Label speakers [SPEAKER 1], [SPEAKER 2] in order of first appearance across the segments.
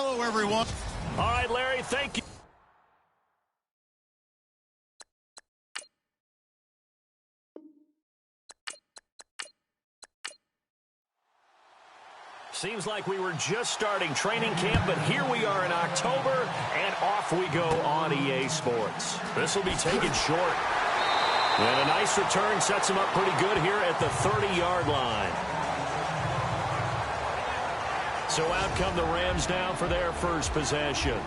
[SPEAKER 1] Hello, everyone.
[SPEAKER 2] All right, Larry, thank you. Seems like we were just starting training camp, but here we are in October, and off we go on EA Sports. This will be taken short. And a nice return sets him up pretty good here at the 30-yard line. So out come the Rams now for their first possession.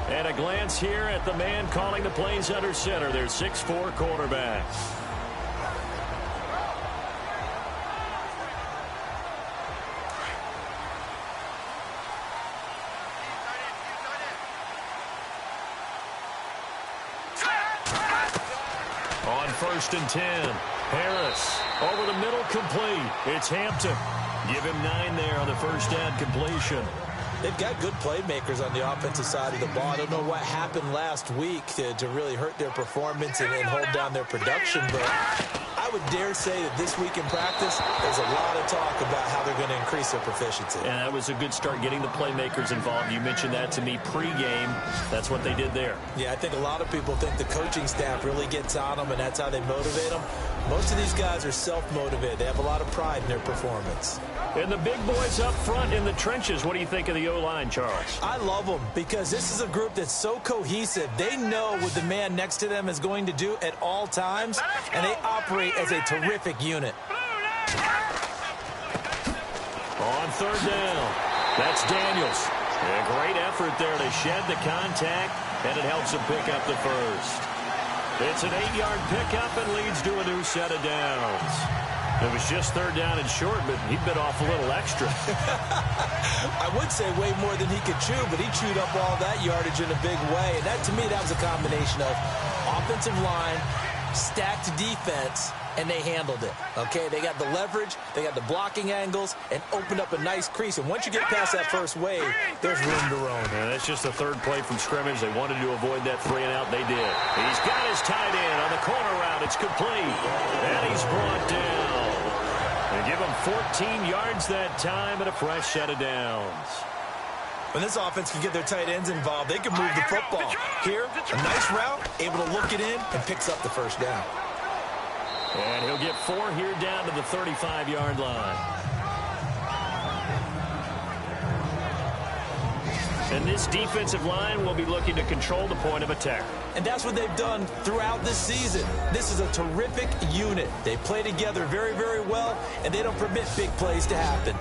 [SPEAKER 2] And a glance here at the man calling the plays under center, their 6'4" quarterback. On 1st and 10, Harris over the middle, complete. It's Hampton. Give him 9 there on the first down completion.
[SPEAKER 3] They've got good playmakers on the offensive side of the ball. I don't know what happened last week to really hurt their performance and hold down their production, but I would dare say that this week in practice, there's a lot of talk about how they're going to increase their proficiency.
[SPEAKER 2] And that was a good start, getting the playmakers involved. You mentioned that to me pregame. That's what they did there. Yeah,
[SPEAKER 3] I think a lot of people think the coaching staff really gets on them, and that's how they motivate them. Most of these guys are self-motivated. They have a lot of pride in their performance.
[SPEAKER 2] And the big boys up front in the trenches, what do you think of the O-line, Charles?
[SPEAKER 3] I love them because this is a group that's so cohesive. They know what the man next to them is going to do at all times, and they operate as a terrific unit.
[SPEAKER 2] On 3rd down, that's Daniels. A great effort there to shed the contact, and it helps him pick up the first. It's an 8-yard pickup and leads to a new set of downs. It was just 3rd down and short, but he bit off a little extra.
[SPEAKER 3] I would say way more than he could chew, but he chewed up all that yardage in a big way. And that, to me, that was a combination of offensive line, stacked defense, and they handled it. Okay, they got the leverage, they got the blocking angles, and opened up a nice crease. And once you get past that first wave, there's room to roam.
[SPEAKER 2] Yeah, that's just the 3rd play from scrimmage. They wanted to avoid that 3-and-out. They did. He's got his tight end on the corner route. It's complete. And he's brought down. And give him 14 yards that time and a fresh set of downs.
[SPEAKER 3] When this offense can get their tight ends involved, they can move the football. Here, a nice route, able to look it in, and picks up the first down.
[SPEAKER 2] And he'll get 4 here down to the 35-yard line. And this defensive line will be looking to control the point of attack.
[SPEAKER 3] And that's what they've done throughout this season. This is a terrific unit. They play together very, very well, and they don't permit big plays to happen.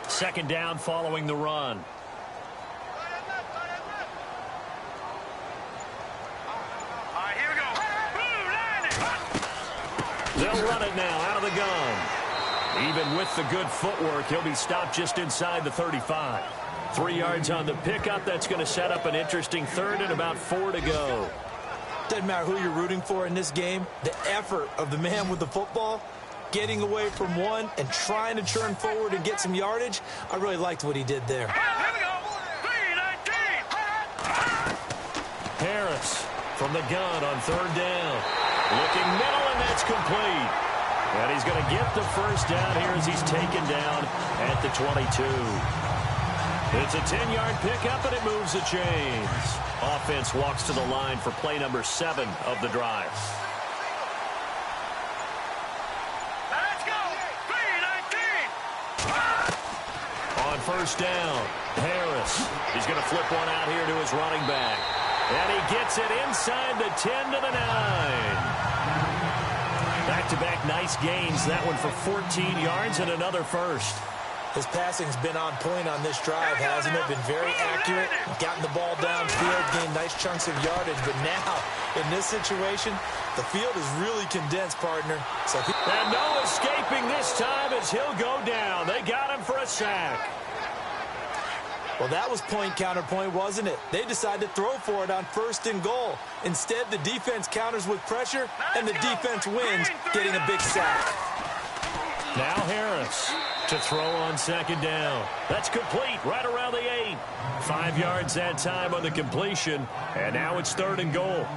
[SPEAKER 2] Second down following the run. They'll run it now out of the gun. Even with the good footwork, he'll be stopped just inside the 35. 3 yards on the pickup. That's going to set up an interesting 3rd and about 4 to go.
[SPEAKER 3] Doesn't matter who you're rooting for in this game. The effort of the man with the football, getting away from one and trying to turn forward and get some yardage, I really liked what he did there.
[SPEAKER 2] Harris from the gun on 3rd down. Looking middle, and that's complete. And he's going to get the first down here as he's taken down at the 22. It's a 10-yard pickup, and it moves the chains. Offense walks to the line for play number 7 of the drive.
[SPEAKER 4] Let's go! 3-19!
[SPEAKER 2] On 1st down, Harris. He's going to flip one out here to his running back. And he gets it inside the 10 to the 9. Back-to-back nice gains. That one for 14 yards and another first.
[SPEAKER 3] His passing's been on point on this drive, hasn't it? Been very accurate, gotten the ball downfield, gained nice chunks of yardage. But now, in this situation, the field is really condensed, partner. So
[SPEAKER 2] and no escaping this time as he'll go down. They got him for a sack.
[SPEAKER 3] Well, that was point counterpoint, wasn't it? They decided to throw for it on 1st and goal. Instead, the defense counters with pressure, and the defense wins, getting a big sack.
[SPEAKER 2] Now Harris to throw on 2nd down. That's complete right around the 8. 5 yards that time on the completion, and now it's 3rd and goal.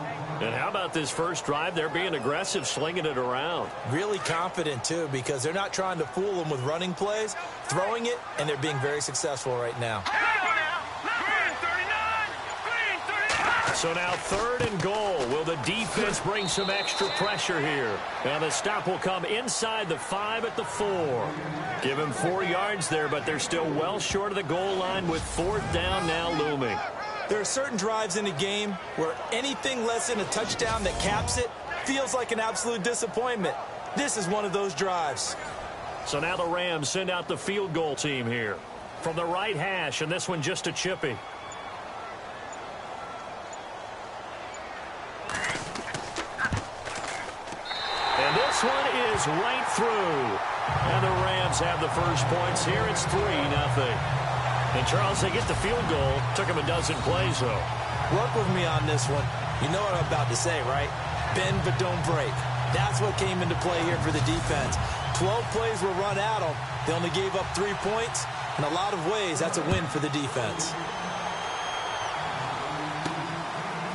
[SPEAKER 2] And how about this first drive? They're being aggressive, slinging it around.
[SPEAKER 3] Really confident, too, because they're not trying to fool them with running plays, throwing it, and they're being very successful right now.
[SPEAKER 2] So now 3rd and goal. Will the defense bring some extra pressure here? And the stop will come inside the 5 at the 4. Give him 4 yards there, but they're still well short of the goal line with 4th down now looming.
[SPEAKER 3] There are certain drives in a game where anything less than a touchdown that caps it feels like an absolute disappointment. This is one of those drives.
[SPEAKER 2] So now the Rams send out the field goal team here. From the right hash, and this one just a chippy. And this one is right through. And the Rams have the first points here. It's 3-0. And, Charles, they get the field goal. Took him a dozen plays, though.
[SPEAKER 3] Work with me on this one. You know what I'm about to say, right? Bend but don't break. That's what came into play here for the defense. 12 plays were run at them. They only gave up 3 points. In a lot of ways, that's a win for the defense.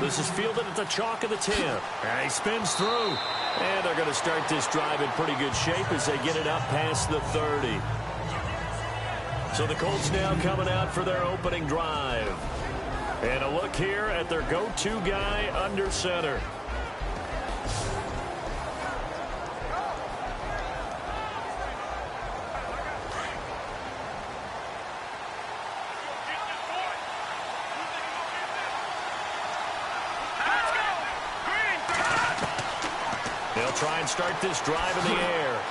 [SPEAKER 2] This is fielded at the chalk of the 10. And he spins through. And they're going to start this drive in pretty good shape as they get it up past the 30. So the Colts now coming out for their opening drive. And a look here at their go-to guy under center. They'll try and start this drive in the air.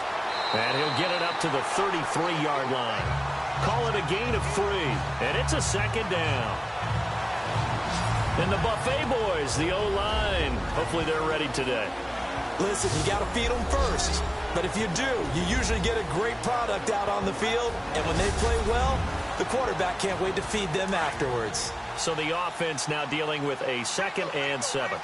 [SPEAKER 2] And he'll get it up to the 33-yard line. Call it a gain of 3. And it's a 2nd down. And the Buffet boys, the O-line, hopefully they're ready today.
[SPEAKER 3] Listen, you got to feed them first. But if you do, you usually get a great product out on the field. And when they play well, the quarterback can't wait to feed them afterwards.
[SPEAKER 2] So the offense now dealing with a 2nd and 7.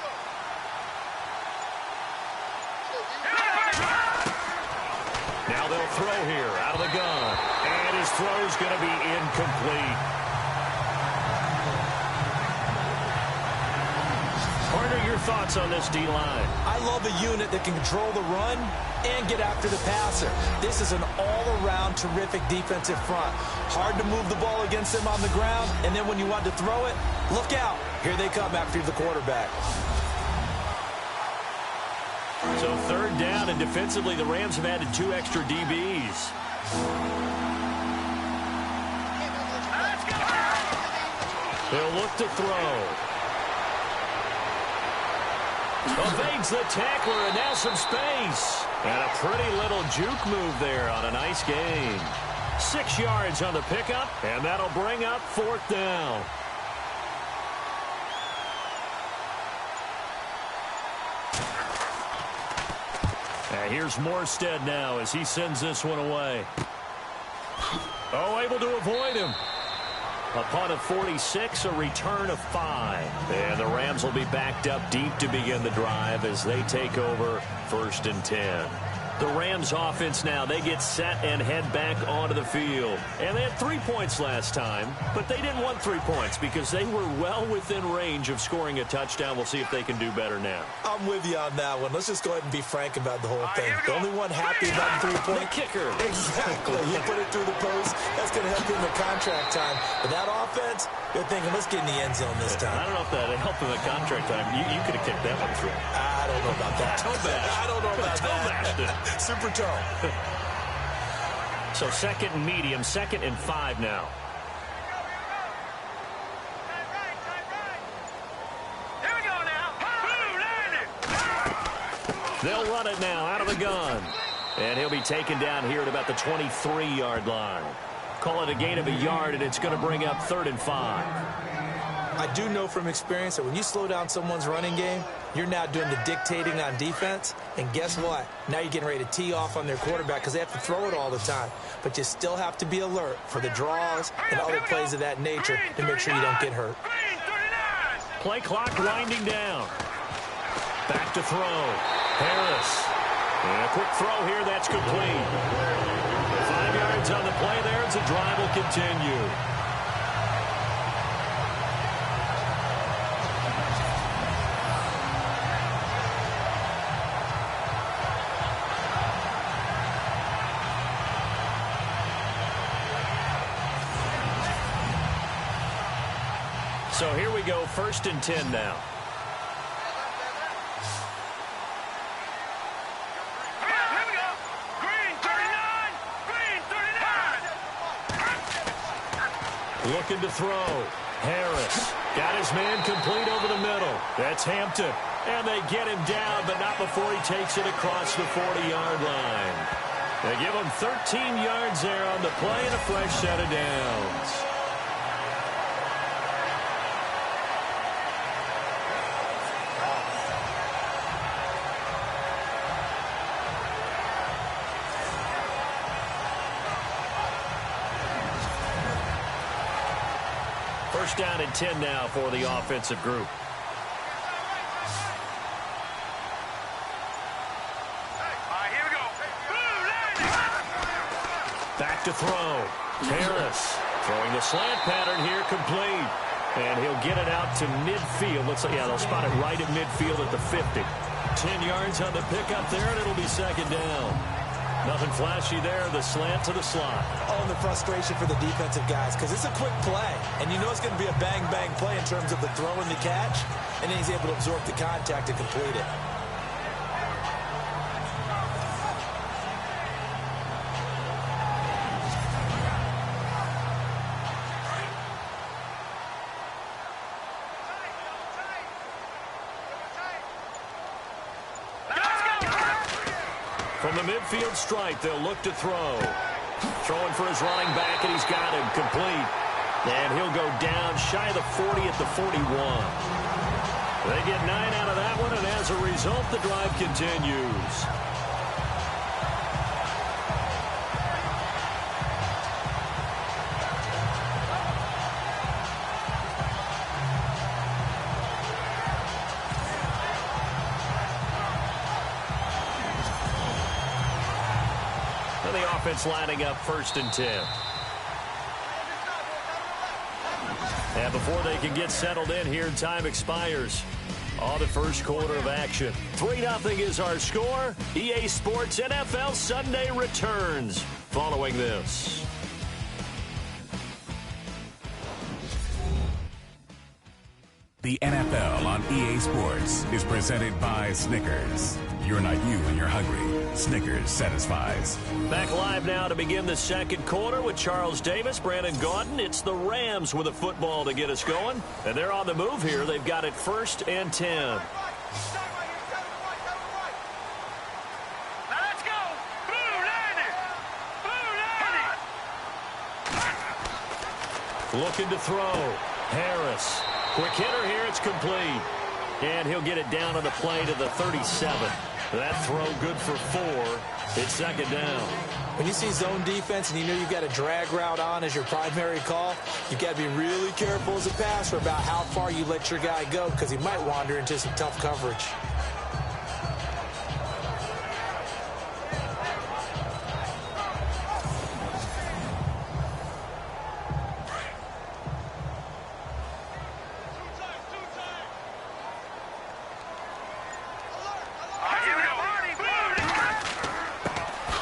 [SPEAKER 2] Now they'll throw here out of the gun. And his throw's going to be incomplete. Partner, your thoughts on this D-line?
[SPEAKER 3] I love a unit that can control the run and get after the passer. This is an all-around terrific defensive front. Hard to move the ball against them on the ground, and then when you want to throw it, look out. Here they come after the quarterback.
[SPEAKER 2] So 3rd down, and defensively, the Rams have added 2 extra DBs. They'll look to throw. Evades the tackler, and now some space. And a pretty little juke move there on a nice gain. 6 yards on the pickup, and that'll bring up 4th down. And here's Morstead now as he sends this one away. Oh, able to avoid him. A punt of 46, a return of 5. And the Rams will be backed up deep to begin the drive as they take over 1st and 10. The Rams offense now, they get set and head back onto the field. And they had 3 points last time, but they didn't want 3 points because they were well within range of scoring a touchdown. We'll see if they can do better now.
[SPEAKER 3] I'm with you on that one. Let's just go ahead and be frank about the whole thing. The only one happy about the 3-point
[SPEAKER 2] kicker.
[SPEAKER 3] Exactly. He put it through the post. That's going to help him in contract time. But that offense, they're thinking, let's get in the end zone this time.
[SPEAKER 2] I don't know if that helped him in contract time. You could have kicked that one through.
[SPEAKER 3] I don't know about that.
[SPEAKER 2] Toe bash.
[SPEAKER 3] I don't know about that. Super toe.
[SPEAKER 2] So 2nd and medium, 2nd and 5 now.
[SPEAKER 4] Here we go now.
[SPEAKER 2] They'll run it now out of the gun. And he'll be taken down here at about the 23-yard line. Call it a gain of a yard, and it's going to bring up 3rd and 5.
[SPEAKER 3] I do know from experience that when you slow down someone's running game, you're now doing the dictating on defense. And guess what? Now you're getting ready to tee off on their quarterback because they have to throw it all the time. But you still have to be alert for the draws and other plays of that nature to make sure you don't get hurt.
[SPEAKER 2] Play clock winding down. Back to throw. Harris. And a quick throw here. That's complete. 5 yards on the play there as the drive will continue. So here we go, 1st and 10 now.
[SPEAKER 4] Here we go. Green 39. Green 39.
[SPEAKER 2] Looking to throw. Harris got his man complete over the middle. That's Hampton. And they get him down, but not before he takes it across the 40-yard line. They give him 13 yards there on the play and a fresh set of downs. First down and 10 now for the offensive group.
[SPEAKER 4] Here we go.
[SPEAKER 2] Back to throw. Harris throwing the slant pattern here, complete. And he'll get it out to midfield. Looks like, yeah, they'll spot it right at midfield at the 50. 10 yards on the pickup there, and it'll be 2nd down. Nothing flashy there, the slant to the slot.
[SPEAKER 3] Oh, and the frustration for the defensive guys, because it's a quick play, and you know it's going to be a bang-bang play in terms of the throw and the catch, and then he's able to absorb the contact to complete it.
[SPEAKER 2] From the midfield stripe, they'll look to throw. Throwing for his running back, and he's got him complete. And he'll go down shy of the 40 at the 41. They get 9 out of that one, and as a result, the drive continues. And the offense lining up 1st and 10. And before they can get settled in here, time expires on the first quarter of action. 3-0 is our score. EA Sports NFL Sunday returns following this.
[SPEAKER 1] The NFL on EA Sports is presented by Snickers. You're not you when you're hungry. Snickers satisfies.
[SPEAKER 2] Back live now to begin the second quarter with Charles Davis, Brandon Gaudin. It's the Rams with a football to get us going. And they're on the move here. They've got it 1st and 10.
[SPEAKER 4] Now let's go. Blue landing. Blue landing.
[SPEAKER 2] Looking to throw. Harris. Quick hitter here. It's complete. And he'll get it down on the play to the 37. That throw good for 4. It's 2nd down.
[SPEAKER 3] When you see zone defense and you know you've got a drag route on as your primary call, you've got to be really careful as a passer about how far you let your guy go, because he might wander into some tough coverage.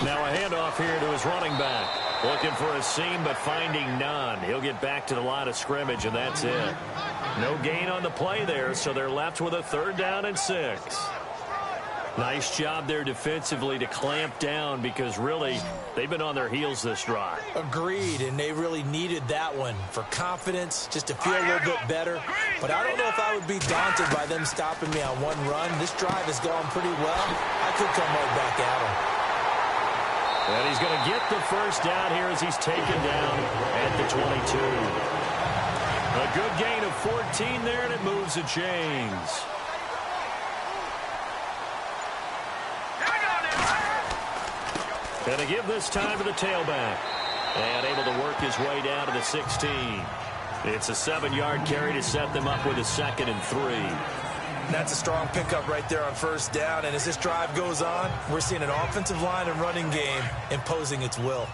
[SPEAKER 2] Now a handoff here to his running back. Looking for a seam, but finding none. He'll get back to the line of scrimmage, and that's it. No gain on the play there, so they're left with a 3rd down and 6. Nice job there defensively to clamp down, because really, they've been on their heels this drive.
[SPEAKER 3] Agreed, and they really needed that one for confidence, just to feel a little bit better. But I don't know if I would be daunted by them stopping me on one run. This drive has gone pretty well. I could come right back at them.
[SPEAKER 2] And he's going to get the 1st down here as he's taken down at the 22. A good gain of 14 there, and it moves the chains. And they give this time to the tailback. And able to work his way down to the 16. It's a 7-yard carry to set them up with a 2nd and 3.
[SPEAKER 3] That's a strong pickup right there on 1st down. And as this drive goes on, we're seeing an offensive line and running game imposing its will.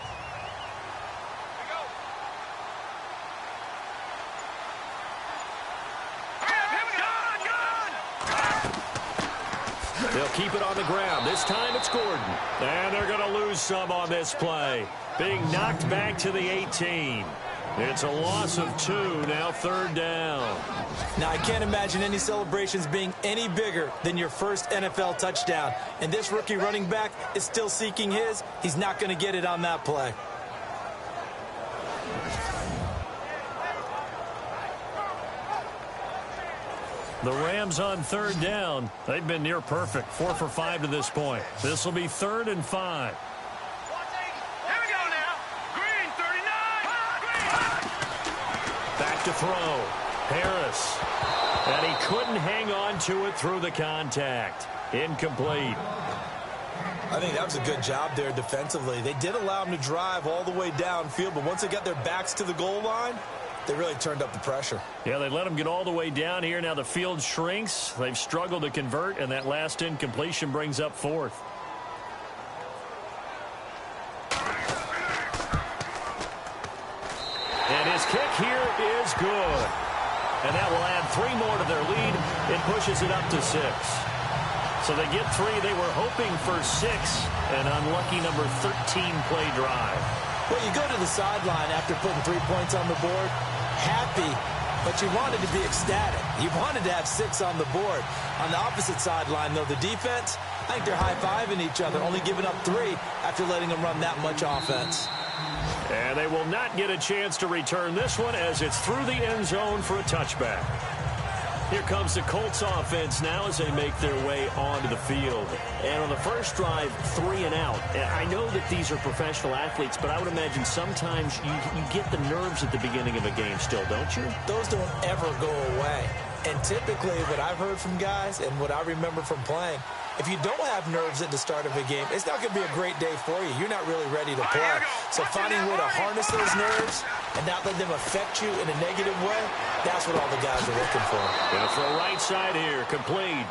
[SPEAKER 2] They'll keep it on the ground. This time it's Gordon. And they're going to lose some on this play. Being knocked back to the 18. It's a loss of 2, now third down.
[SPEAKER 3] Now, I can't imagine any celebrations being any bigger than your first NFL touchdown. And this rookie running back is still seeking his. He's not going to get it on that play.
[SPEAKER 2] The Rams on third down. They've been near perfect. 4 for 5 to this point. This will be 3rd and 5.
[SPEAKER 4] Here we go now. Green, 39.
[SPEAKER 2] Back to throw. Harris. And he couldn't hang on to it through the contact. Incomplete.
[SPEAKER 3] I think that was a good job there defensively. They did allow him to drive all the way downfield, but once they got their backs to the goal line, they really turned up the pressure.
[SPEAKER 2] Yeah, they let him get all the way down here. Now the field shrinks. They've struggled to convert, and that last incompletion brings up 4th. And his kick here is good. And that will add 3 more to their lead. It pushes it up to 6. So they get 3. They were hoping for 6. An unlucky number 13 play drive.
[SPEAKER 3] Well, you go to the sideline after putting 3 points on the board, happy, but you wanted to be ecstatic. You wanted to have 6 on the board. On the opposite sideline, though, the defense, I think they're high-fiving each other, only giving up 3 after letting them run that much offense.
[SPEAKER 2] And they will not get a chance to return this one as it's through the end zone for a touchback. Here comes the Colts offense now as they make their way onto the field.
[SPEAKER 5] And on the first drive, 3 and out. I know that these are professional athletes, but I would imagine sometimes you get the nerves at the beginning of a game still, don't you?
[SPEAKER 3] Those don't ever go away. And typically what I've heard from guys and what I remember from playing, if you don't have nerves at the start of a game, it's not going to be a great day for you. You're not really ready to play. So finding a way to harness those nerves and not let them affect you in a negative way, that's what all the guys are looking for.
[SPEAKER 2] Going to throw right side here, complete.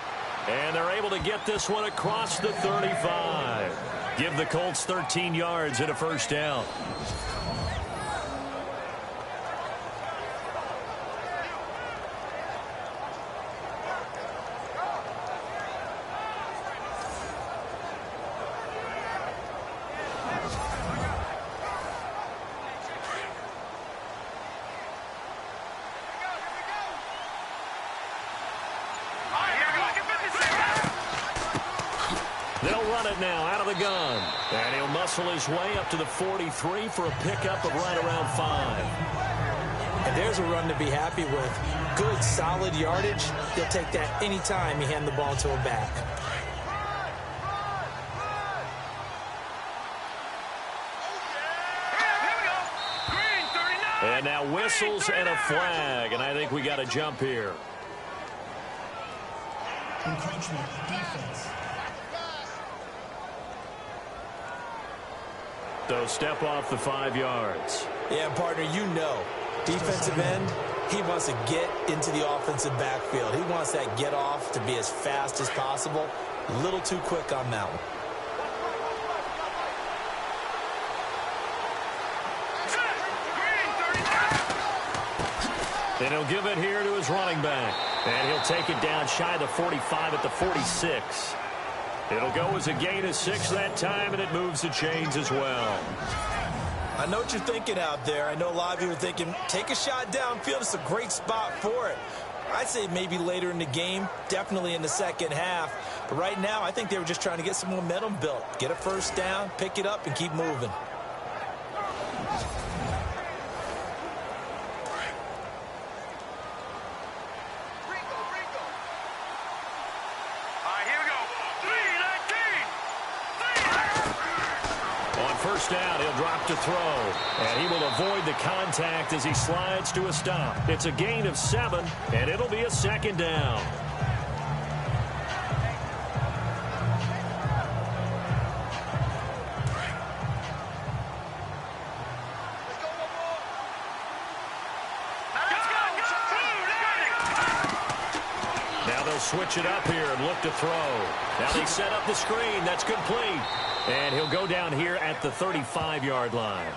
[SPEAKER 2] And they're able to get this one across the 35. Give the Colts 13 yards and a first down. They'll run it now out of the gun. And he'll muscle his way up to the 43 for a pickup of right around 5.
[SPEAKER 3] And there's a run to be happy with. Good, solid yardage. He'll take that anytime you hand the ball to him back.
[SPEAKER 2] And now whistles and a flag. And I think we got a jump here.
[SPEAKER 6] Encroachment defense.
[SPEAKER 2] So step off the 5 yards.
[SPEAKER 3] Yeah, partner, you know, defensive end, he wants to get into the offensive backfield. He wants that get off to be as fast as possible. A little too quick on that one.
[SPEAKER 2] And he'll give it here to his running back. And he'll take it down shy of the 45 at the 46. It'll go as a gain of 6 that time, and it moves the chains as well.
[SPEAKER 3] I know what you're thinking out there. I know a lot of you are thinking, take a shot downfield. It's a great spot for it. I'd say maybe later in the game, definitely in the second half. But right now, I think they were just trying to get some momentum built. Get a first down, pick it up, and keep moving.
[SPEAKER 2] First down, he'll drop to throw. And he will avoid the contact as he slides to a stop. It's a gain of 7, and it'll be a second down. Now they'll switch it up here and look to throw. Now they set up the screen. That's complete. And he'll go down here at the 35-yard line.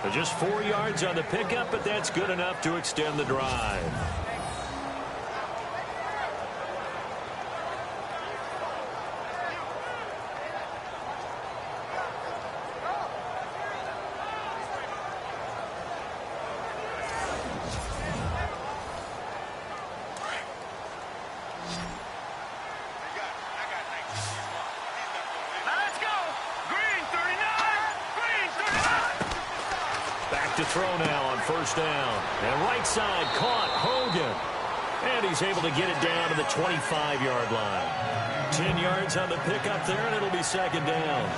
[SPEAKER 2] But just 4 yards on the pickup, but that's good enough to extend the drive. to throw now on first down. And right side caught Hogan. And he's able to get it down to the 25-yard line. 10 yards on the pickup there, and it'll be second down.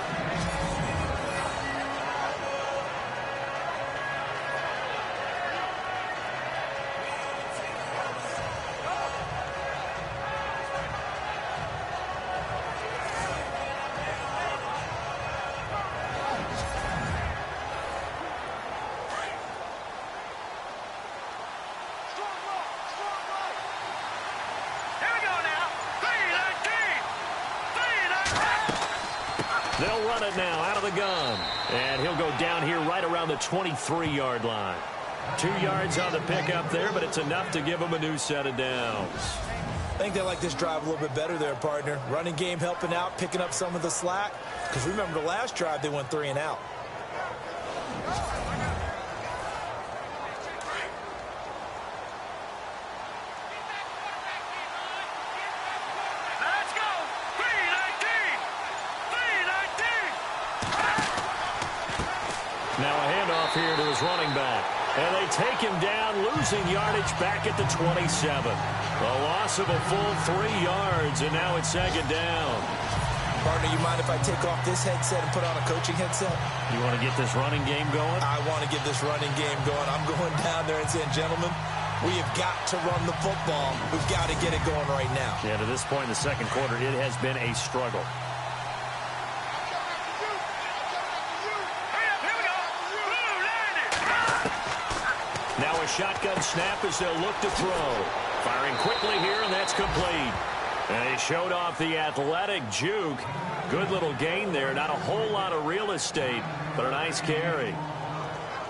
[SPEAKER 2] They'll run it now out of the gun. And he'll go down here right around the 23-yard line. 2 yards on the pickup there, but it's enough to give them a new set of downs.
[SPEAKER 3] I think they like this drive a little bit better there, partner. Running game helping out, picking up some of the slack. Because remember the last drive, they went 3 and out.
[SPEAKER 2] Now a handoff here to his running back. And they take him down, losing yardage back at the 27. A loss of a full 3 yards, and now it's second down.
[SPEAKER 3] Partner, you mind if I take off this headset and put on a coaching headset?
[SPEAKER 2] You want to get this running game going?
[SPEAKER 3] I want to get this running game going. I'm going down there and saying, gentlemen, we have got to run the football. We've got to get it going right now.
[SPEAKER 2] Yeah, to this point in the second quarter, it has been a struggle. Now a shotgun snap as they'll look to throw. Firing quickly here, and that's complete. And he showed off the athletic juke. Good little gain there. Not a whole lot of real estate, but a nice carry.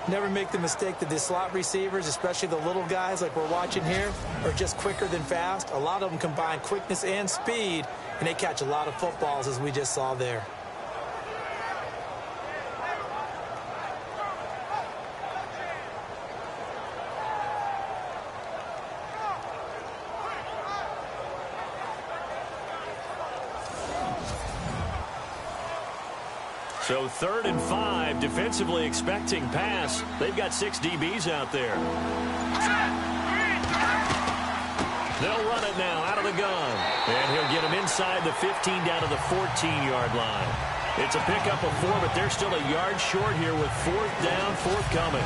[SPEAKER 3] Never make the mistake that the slot receivers, especially the little guys like we're watching here, are just quicker than fast. A lot of them combine quickness and speed, and they catch a lot of footballs, as we just saw there.
[SPEAKER 2] So 3rd and 5, defensively expecting pass. They've got 6 DBs out there. They'll run it now out of the gun. And he'll get him inside the 15 down to the 14-yard line. It's a pickup of 4, but they're still a yard short here with 4th down, forthcoming.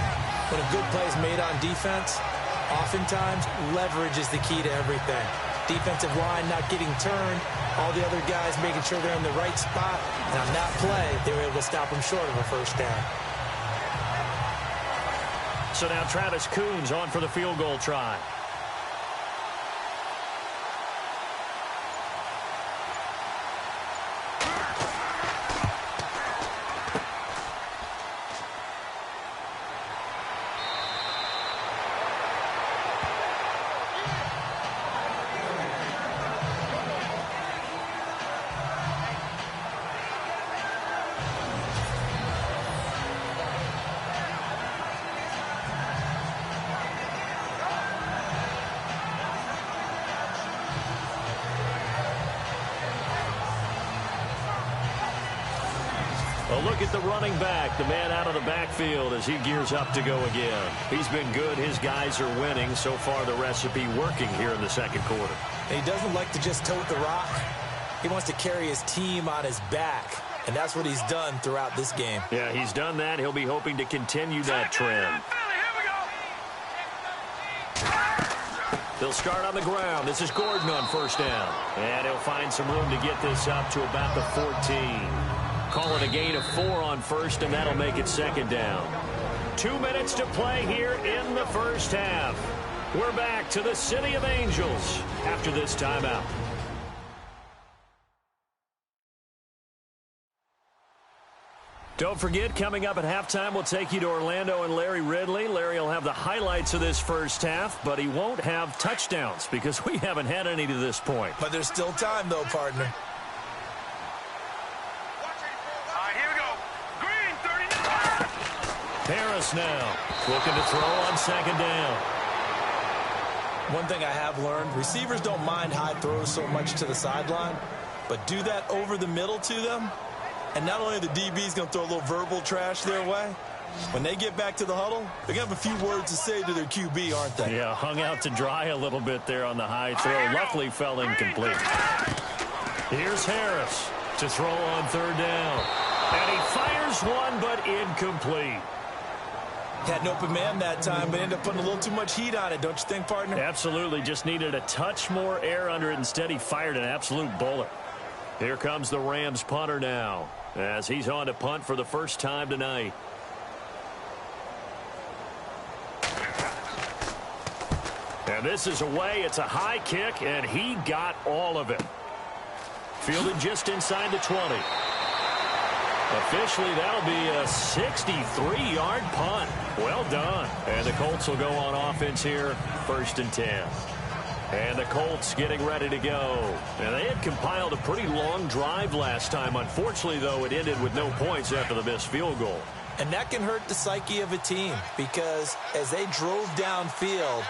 [SPEAKER 3] When a good play is made on defense, oftentimes leverage is the key to everything. Defensive line not getting turned, all the other guys making sure they're in the right spot. And on that play, they were able to stop them short of a first down.
[SPEAKER 2] So now Travis Coons on for the field goal try. A look at the running back, the man out of the backfield as he gears up to go again. He's been good. His guys are winning. So far, the recipe working here in the second quarter.
[SPEAKER 3] And he doesn't like to just tote the rock. He wants to carry his team on his back, and that's what he's done throughout this game.
[SPEAKER 2] Yeah, he's done that. He'll be hoping to continue that trend. They'll start on the ground. This is Gordon on first down. And he'll find some room to get this up to about the 14. Call it a gain of 4 on first, and that'll make it second down. 2 minutes to play here in the first half. We're back to the City of Angels after this timeout. Don't forget, coming up at halftime, we'll take you to Orlando and Larry Ridley. Larry will have the highlights of this first half, but he won't have touchdowns because we haven't had any to this point.
[SPEAKER 3] But there's still time, though, partner.
[SPEAKER 2] Harris now looking to throw on second down.
[SPEAKER 3] One thing I have learned, receivers don't mind high throws so much to the sideline, but do that over the middle to them, and not only the DB's going to throw a little verbal trash their way, When they get back to the huddle, they're going to have a few words to say to their QB, aren't they?
[SPEAKER 5] Yeah, hung out to dry a little bit there on the high throw. Luckily fell incomplete. Here's Harris to throw on third down. And he fires one, but incomplete.
[SPEAKER 3] Had an open man that time, but ended up putting a little too much heat on it, don't you think, partner?
[SPEAKER 5] Absolutely. Just needed a touch more air under it. Instead, he fired an absolute bullet. Here comes the Rams punter now, as he's on to punt for the first time tonight. And this is away. It's a high kick, and he got all of it. Fielded just inside the 20. Officially, that'll be a 63-yard punt. Well done. And the Colts will go on offense here, 1st and 10. And the Colts getting ready to go. And they had compiled a pretty long drive last time. Unfortunately, though, it ended with no points after the missed field goal.
[SPEAKER 3] And that can hurt the psyche of a team because as they drove downfield,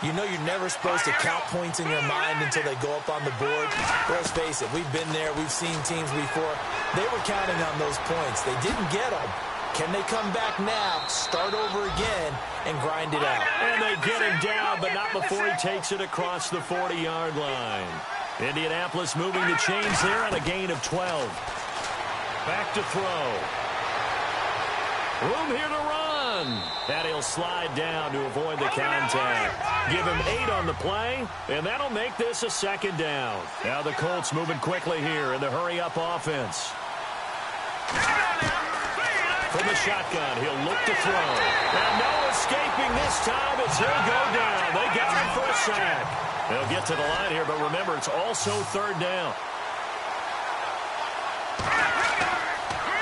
[SPEAKER 3] you know you're never supposed to count points in your mind until they go up on the board. Let's face it, we've been there. We've seen teams before. They were counting on those points. They didn't get them. Can they come back now, start over again, and grind it out?
[SPEAKER 5] And they get him down, but not before he takes it across the 40-yard line. Indianapolis moving the chains there on a gain of 12. Back to throw. Room here to run. And he'll slide down to avoid the contact. Give him 8 on the play, and that'll make this a 2nd down. Now the Colts moving quickly here in the hurry-up offense. From the shotgun, he'll look to throw. And no escaping this time as he'll go down. They got him for a sack. They'll get to the line here, but remember, it's also 3rd down.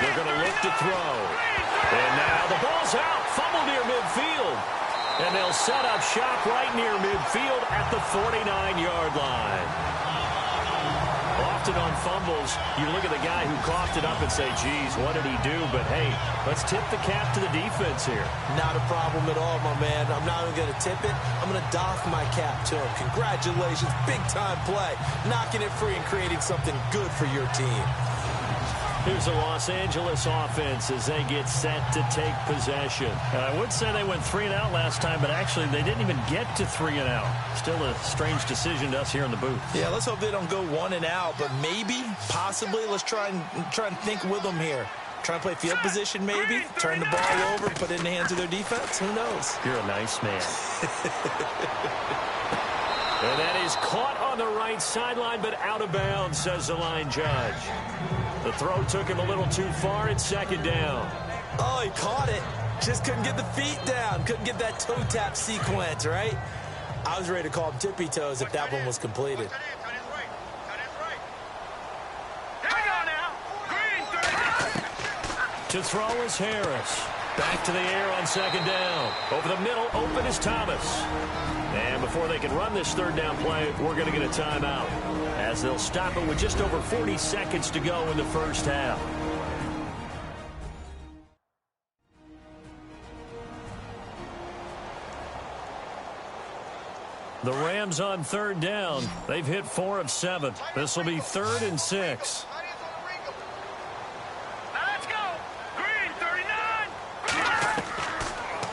[SPEAKER 5] They're going to look to throw. And now the ball's out. Fumble near midfield. And they'll set up shop right near midfield at the 49-yard line. Often on fumbles, you look at the guy who coughed it up and say, geez, what did he do? But, hey, let's tip the cap to the defense here.
[SPEAKER 3] Not a problem at all, my man. I'm not even going to tip it. I'm going to doff my cap to him. Congratulations. Big-time play. Knocking it free and creating something good for your team.
[SPEAKER 5] Here's the Los Angeles offense as they get set to take possession. And I would say they went 3-and-out last time, but actually they didn't even get to 3-and-out. Still a strange decision to us here in the booth.
[SPEAKER 3] Yeah, let's hope they don't go 1-and-out, but maybe, possibly, let's try and think with them here. Try and play field position maybe, turn the ball over, put it in the hands of their defense. Who knows?
[SPEAKER 5] You're a nice man. And that is caught on the right sideline, but out of bounds, says the line judge. The throw took him a little too far. It's 2nd down.
[SPEAKER 3] Oh, he caught it. Just couldn't get the feet down. Couldn't get that toe tap sequence, right? I was ready to call him tippy toes if that one was completed.
[SPEAKER 5] To throw is Harris. Back to the air on 2nd down. Over the middle, open is Thomas. And before they can run this 3rd down play, we're going to get a timeout, as they'll stop it with just over 40 seconds to go in the first half. The Rams on 3rd down. They've hit 4 of 7. This will be 3rd and 6.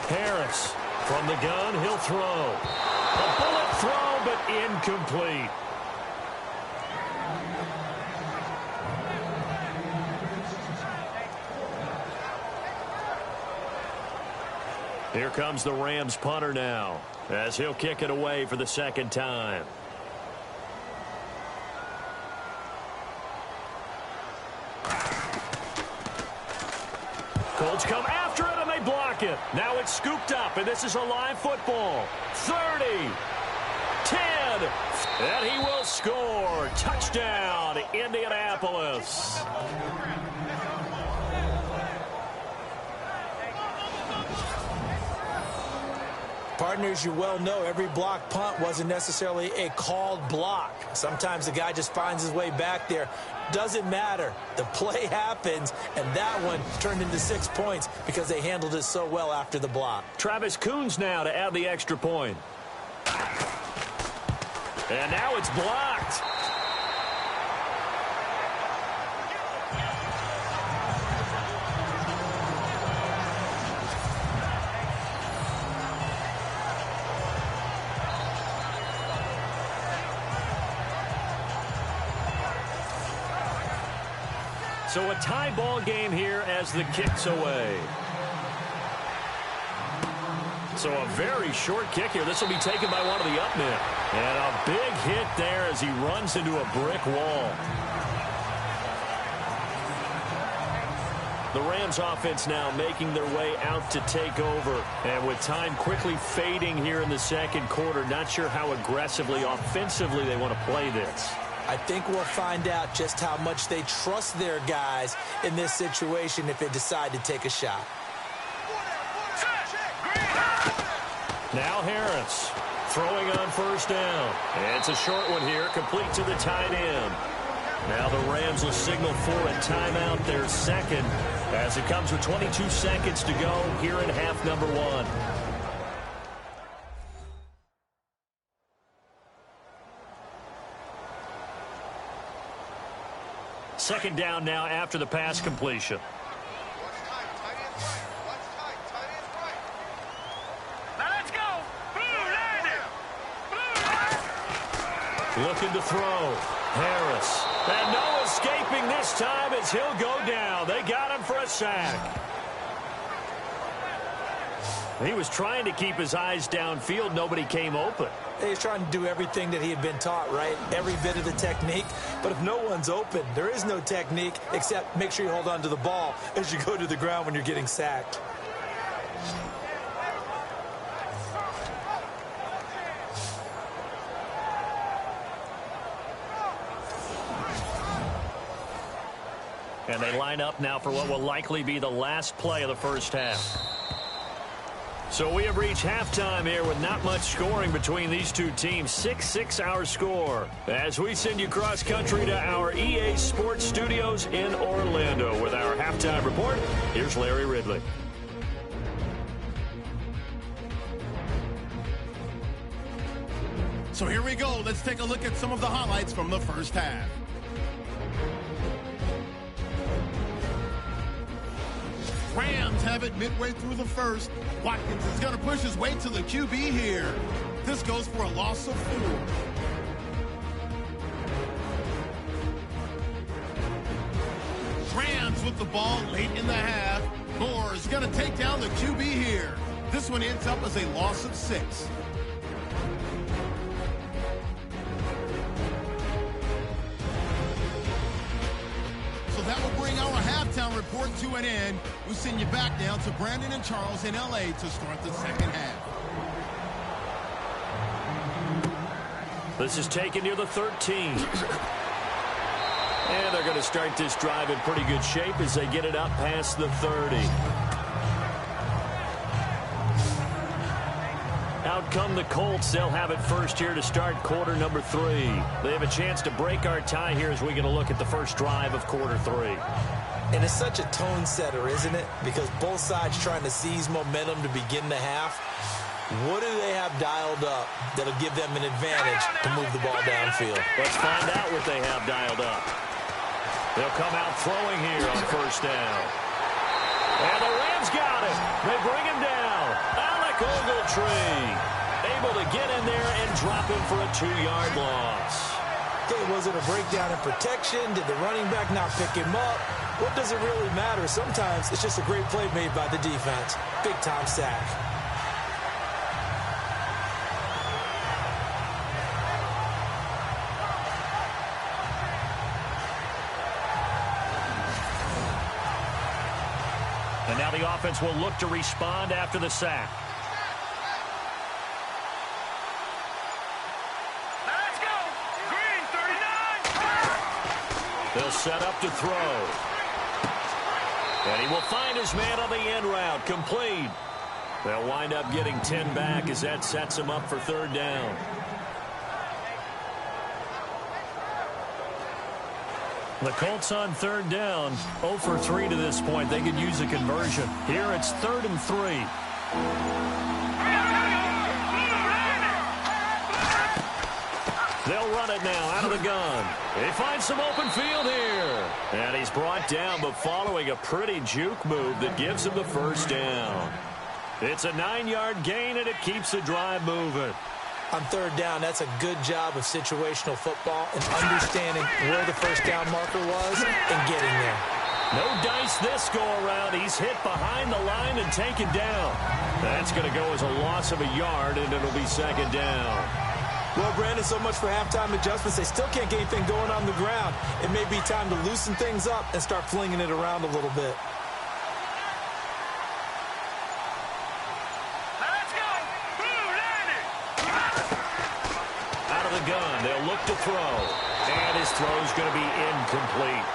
[SPEAKER 5] Harris from the gun, he'll throw. A bullet throw, but incomplete. Here comes the Rams punter now, as he'll kick it away for the 2nd time. Colts come after it, and they block it. Now it's scooped up, and this is a live football. 30, 10, and he will score. Touchdown, Indianapolis.
[SPEAKER 3] Partners, you well know every block punt wasn't necessarily a called block. Sometimes the guy just finds his way back there. Doesn't matter. The play happens, and that one turned into 6 points because they handled it so well after the block.
[SPEAKER 5] Travis Coons now to add the extra point. And now it's blocked.
[SPEAKER 2] So a tie ball game here as the kick's away. So a very short kick here. This will be taken by one of the up men. And a big hit there as he runs into a brick wall. The Rams offense now making their way out to take over. And with time quickly fading here in the second quarter, not sure how aggressively, offensively they want to play this.
[SPEAKER 3] I think we'll find out just how much they trust their guys in this situation if they decide to take a shot.
[SPEAKER 2] Now Harris throwing on first down. And it's a short one here, complete to the tight end. Now the Rams will signal for a timeout, their second, as it comes with 22 seconds to go here in half number one. Second down now after the pass completion. Looking to throw. Harris. And no escaping this time as he'll go down. They got him for a sack. He was trying to keep his eyes downfield. Nobody came open.
[SPEAKER 3] He's trying to do everything that he had been taught, right? Every bit of the technique. But if no one's open, there is no technique except make sure you hold on to the ball as you go to the ground when you're getting sacked.
[SPEAKER 2] And they line up now for what will likely be the last play of the first half. So we have reached halftime here with not much scoring between these two teams. 6-6 our score. As we send you cross country to our EA Sports Studios in Orlando with our halftime report, here's Larry Ridley.
[SPEAKER 7] So here we go. Let's take a look at some of the highlights from the first half. Rams have it midway through the first. Watkins is going to push his way to the QB here. This goes for a loss of 4. Rams with the ball late in the half. Moore is going to take down the QB here. This one ends up as a loss of 6. That will bring our halftime report to an end. We'll send you back down to Brandon and Charles in L.A. to start the second half.
[SPEAKER 2] This is taken near the 13. And they're going to start this drive in pretty good shape as they get it up past the 30. Out come the Colts. They'll have it first here to start quarter number 3. They have a chance to break our tie here as we get a look at the first drive of quarter 3.
[SPEAKER 3] And it's such a tone setter, isn't it? Because both sides trying to seize momentum to begin the half. What do they have dialed up that'll give them an advantage to move the ball downfield?
[SPEAKER 2] Let's find out what they have dialed up. They'll come out throwing here on first down. And the Rams got him. They bring him down. Ogletree able to get in there and drop him for a 2-yard loss.
[SPEAKER 3] Okay, was it a breakdown in protection? Did the running back not pick him up? What does it really matter? Sometimes it's just a great play made by the defense. Big-time sack.
[SPEAKER 2] And now the offense will look to respond after the sack. They'll set up to throw. And he will find his man on the end route. Complete. They'll wind up getting 10 back as that sets him up for third down. The Colts on third down. 0 for 3 to this point. They could use a conversion. Here it's 3rd and 3. They'll run it now out of the gun. He finds some open field here. And he's brought down, but following a pretty juke move that gives him the first down. It's a 9-yard gain, and it keeps the drive moving.
[SPEAKER 3] On third down, that's a good job of situational football and understanding where the first down marker was and getting there.
[SPEAKER 2] No dice this go-around. He's hit behind the line and taken down. That's going to go as a loss of a yard, and it'll be second down.
[SPEAKER 3] Well, Brandon, so much for halftime adjustments. They still can't get anything going on the ground. It may be time to loosen things up and start flinging it around a little bit.
[SPEAKER 4] Let's go. Blue Lanny.
[SPEAKER 2] Out of the gun, they'll look to throw. And his throw's going to be incomplete.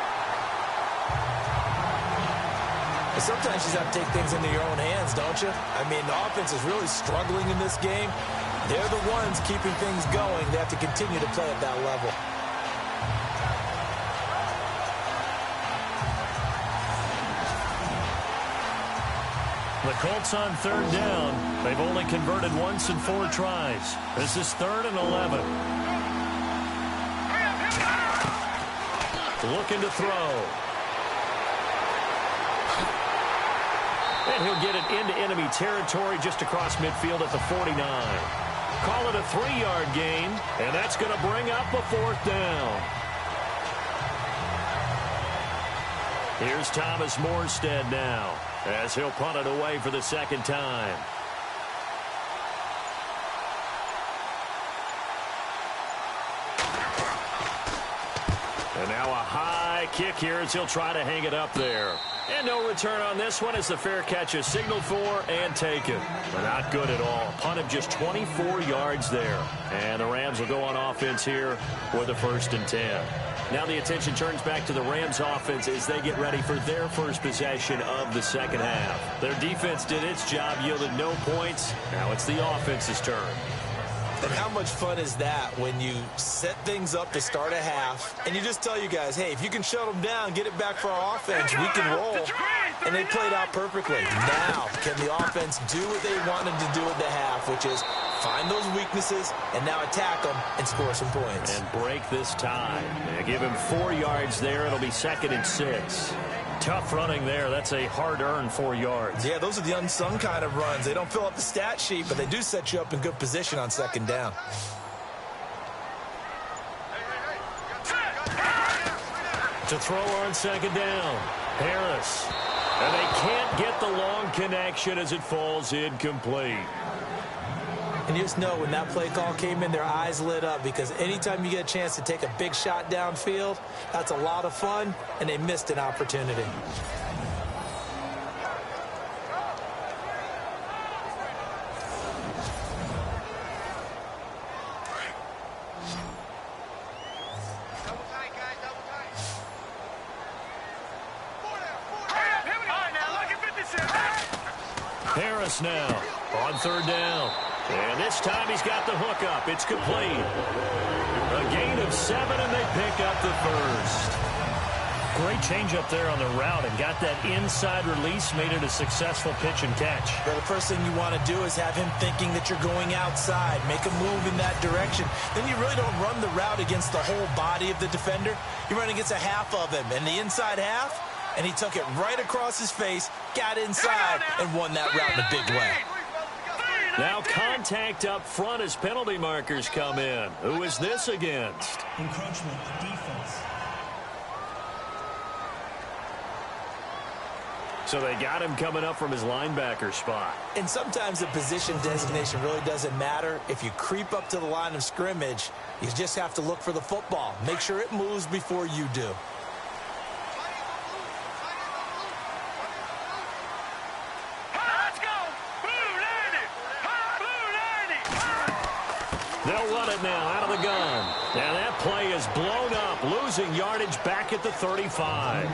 [SPEAKER 3] Sometimes you just have to take things into your own hands, don't you? I mean, the offense is really struggling in this game. They're the ones keeping things going. They have to continue to play at that level.
[SPEAKER 2] The Colts on third down. They've only converted once in 4 tries. This is 3rd and 11. Looking to throw. And he'll get it into enemy territory just across midfield at the 49. Call it a 3-yard gain, and that's going to bring up a 4th down. Here's Thomas Morstead now, as he'll punt it away for the 2nd time. And now a high kick here as he'll try to hang it up there. And no return on this one as the fair catch is signaled for and taken. But not good at all. Punt of just 24 yards there. And the Rams will go on offense here for the 1st and 10. Now the attention turns back to the Rams offense as they get ready for their first possession of the 2nd half. Their defense did its job, yielded no points. Now it's the offense's turn.
[SPEAKER 3] And how much fun is that when you set things up to start a half and you just tell you guys, hey, if you can shut them down, get it back for our offense, we can roll. And they played out perfectly. Now, can the offense do what they wanted to do at the half, which is find those weaknesses and now attack them and score some points.
[SPEAKER 2] And break this tie. They give him 4 yards there. It'll be 2nd and 6. Tough running there. That's a hard-earned 4 yards.
[SPEAKER 3] Yeah, those are the unsung kind of runs. They don't fill up the stat sheet, but they do set you up in good position on 2nd down.
[SPEAKER 2] To throw on 2nd down, Harris. And they can't get the long connection as it falls incomplete.
[SPEAKER 3] And you just know when that play call came in, their eyes lit up because anytime you get a chance to take a big shot downfield, that's a lot of fun, and they missed an opportunity.
[SPEAKER 2] Harris now on 3rd down. And this time he's got the hook up. It's complete. A gain of 7, and they pick up the 1st. Great change up there on the route and got that inside release, made it a successful pitch and catch.
[SPEAKER 3] Well, the first thing you want to do is have him thinking that you're going outside, make a move in that direction. Then you really don't run the route against the whole body of the defender. You run against a half of him, and the inside half, and he took it right across his face, got inside, and won that route in a big way.
[SPEAKER 2] Now contact up front as penalty markers come in. Who is this against?
[SPEAKER 6] Encroachment, defense.
[SPEAKER 3] So they got him coming up from his linebacker spot. And sometimes the position designation really doesn't matter. If you creep up to the line of scrimmage, you just have to look for the football. Make sure it moves before you do. They'll run it now out of the gun. And that play is blown up, losing yardage back at the 35.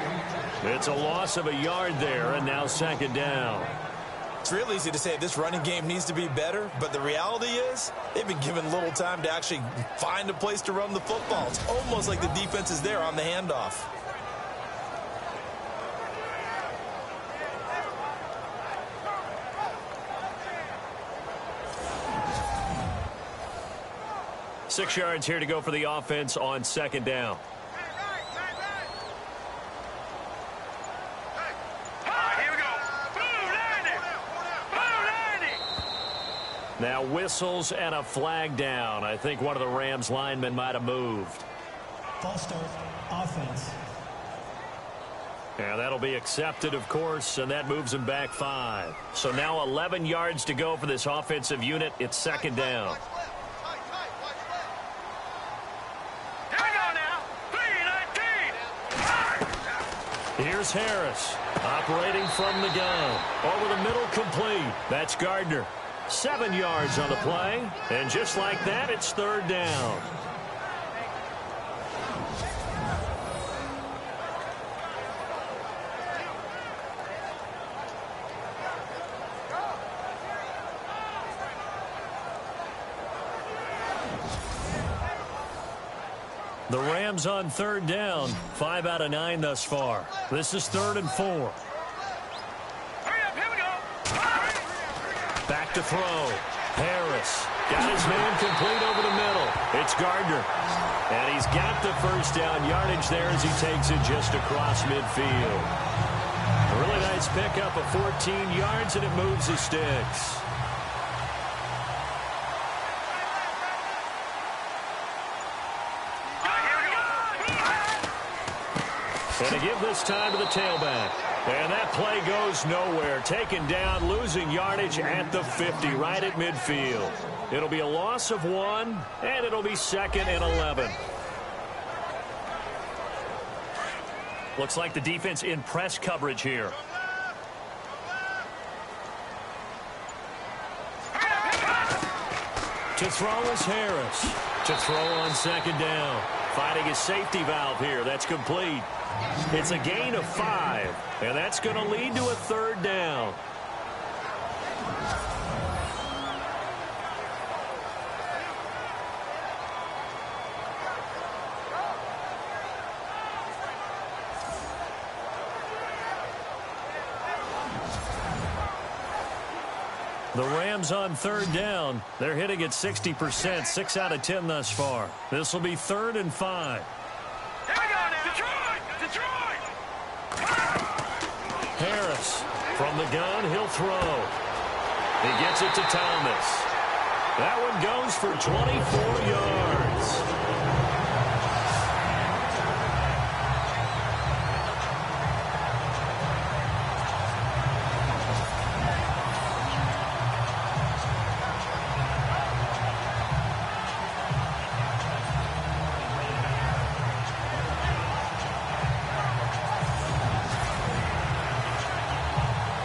[SPEAKER 3] It's a loss of a yard there, and now second down. It's real easy to say this running game needs to be better, but the reality is they've been given little time to actually find a place to run the football. It's almost like the defense is there on the handoff.
[SPEAKER 2] Six yards here to go for the offense on second down. Now whistles and a flag down. I think one of the Rams linemen might have moved.
[SPEAKER 6] False start, offense.
[SPEAKER 2] Yeah, that'll be accepted, of course, and that moves him back 5. So now 11 yards to go for this offensive unit. It's second down.
[SPEAKER 4] Here we go now. 3-19.
[SPEAKER 2] Here's Harris, operating from the gun. Over the middle, complete. That's Gardner. 7 yards on the play, and just like that, it's third down. The Rams on third down, 5 out of 9 thus far. This is 3rd and 4.
[SPEAKER 4] Hurry up, here we go.
[SPEAKER 2] Back to throw. Harris got his man complete over the middle. It's Gardner. And he's got the first down yardage there as he takes it just across midfield. A really nice pickup of 14 yards, and it moves the sticks. And to give this time to the tailback. And that play goes nowhere. Taken down, losing yardage at the 50, right at midfield. It'll be a loss of 1, and it'll be 2nd and 11. Looks like the defense in press coverage here. To throw is Harris. To throw on second down. Finding his safety valve here. That's complete. It's a gain of 5, and that's going to lead to a third down. The Rams on third down. They're hitting at 60%, 6 out of 10 thus far. This will be 3rd and 5.
[SPEAKER 4] Here we go now. Detroit! Detroit!
[SPEAKER 2] Harris from the gun, he'll throw. He gets it to Thomas. That one goes for 24 yards.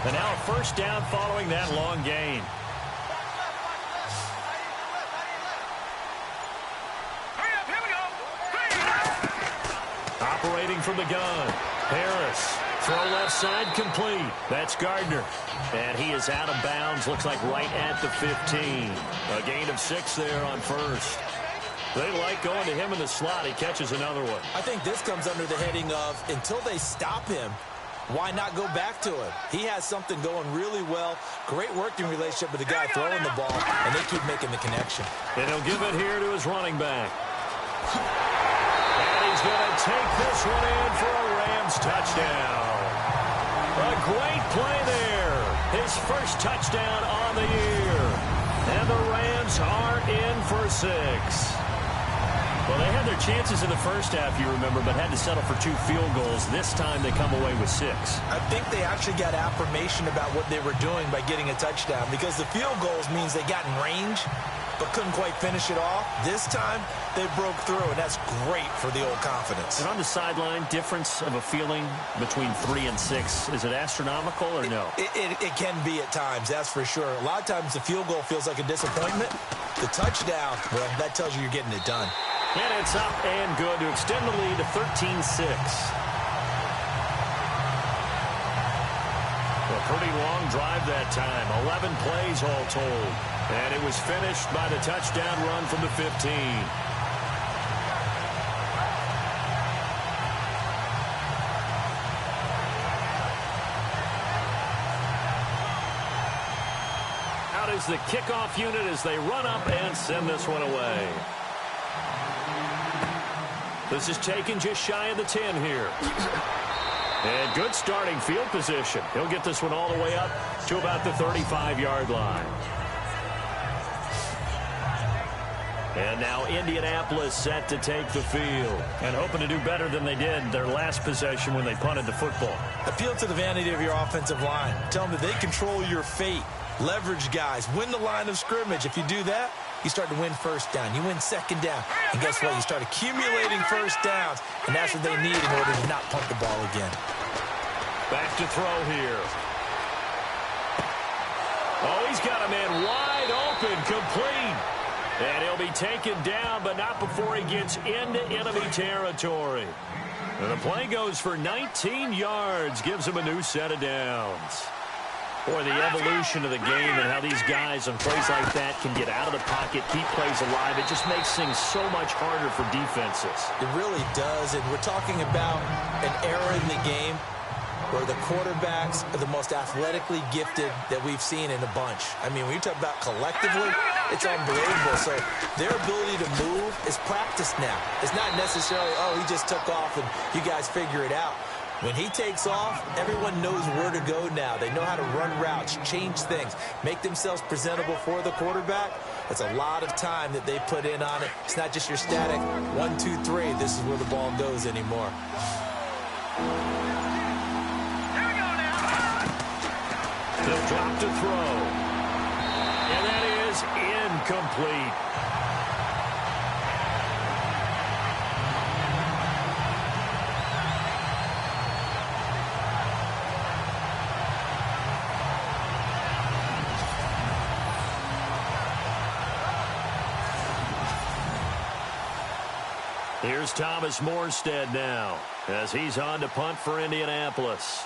[SPEAKER 2] And now a first down following that long gain.
[SPEAKER 4] Hurry up, here we go.
[SPEAKER 2] Operating from the gun. Harris. Throw left side complete. That's Gardner. And he is out of bounds. Looks like right at the 15. A gain of 6 there on first. They like going to him in the slot. He catches another one.
[SPEAKER 3] I think this comes under the heading of until they stop him, why not go back to him? He has something going really well. Great working relationship with the guy throwing the ball, and they keep making the connection.
[SPEAKER 2] And he'll give it here to his running back. And he's going to take this one in for a Rams touchdown. A great play there. His first touchdown on the year. And the Rams are in for 6. Well, they had their chances in the first half, you remember, but had to settle for 2 field goals. This time they come away with 6.
[SPEAKER 3] I think they actually got affirmation about what they were doing by getting a touchdown, because the field goals means they got in range but couldn't quite finish it off. This time they broke through, and that's great for the old confidence.
[SPEAKER 2] And on the sideline, difference of a feeling between 3 and 6, is it astronomical or no?
[SPEAKER 3] It can be at times, that's for sure. A lot of times the field goal feels like a disappointment. The touchdown, well, that tells you you're getting it done.
[SPEAKER 2] And it's up and good to extend the lead to 13-6. A pretty long drive that time. 11 plays all told. And it was finished by the touchdown run from the 15. Out is the kickoff unit as they run up and send this one away. This is taken just shy of the 10 here. And good starting field position. He'll get this one all the way up to about the 35-yard line. And now Indianapolis set to take the field.
[SPEAKER 5] And hoping to do better than they did their last possession when they punted the football.
[SPEAKER 3] Appeal to the vanity of your offensive line. Tell them that they control your fate. Leverage guys. Win the line of scrimmage. If you do that, you start to win first down. You win second down. And guess what? You start accumulating first downs. And that's what they need in order to not punt the ball again.
[SPEAKER 2] Back to throw here. Oh, he's got a man wide open, complete. And he'll be taken down, but not before he gets into enemy territory. And the play goes for 19 yards, gives him a new set of downs. Boy, the evolution of the game and how these guys on plays like that can get out of the pocket, keep plays alive, it just makes things so much harder for defenses.
[SPEAKER 3] It really does, and we're talking about an era in the game where the quarterbacks are the most athletically gifted that we've seen in a bunch. I mean, when you talk about collectively, it's unbelievable. So their ability to move is practiced now. It's not necessarily, oh, he just took off and you guys figure it out. When he takes off, everyone knows where to go now. They know how to run routes, change things, make themselves presentable for the quarterback. It's a lot of time that they put in on it. It's not just your static 1, 2, 3. This is where the ball goes anymore.
[SPEAKER 2] They'll drop to throw. And that is incomplete. Here's Thomas Morstead now as he's on to punt for Indianapolis.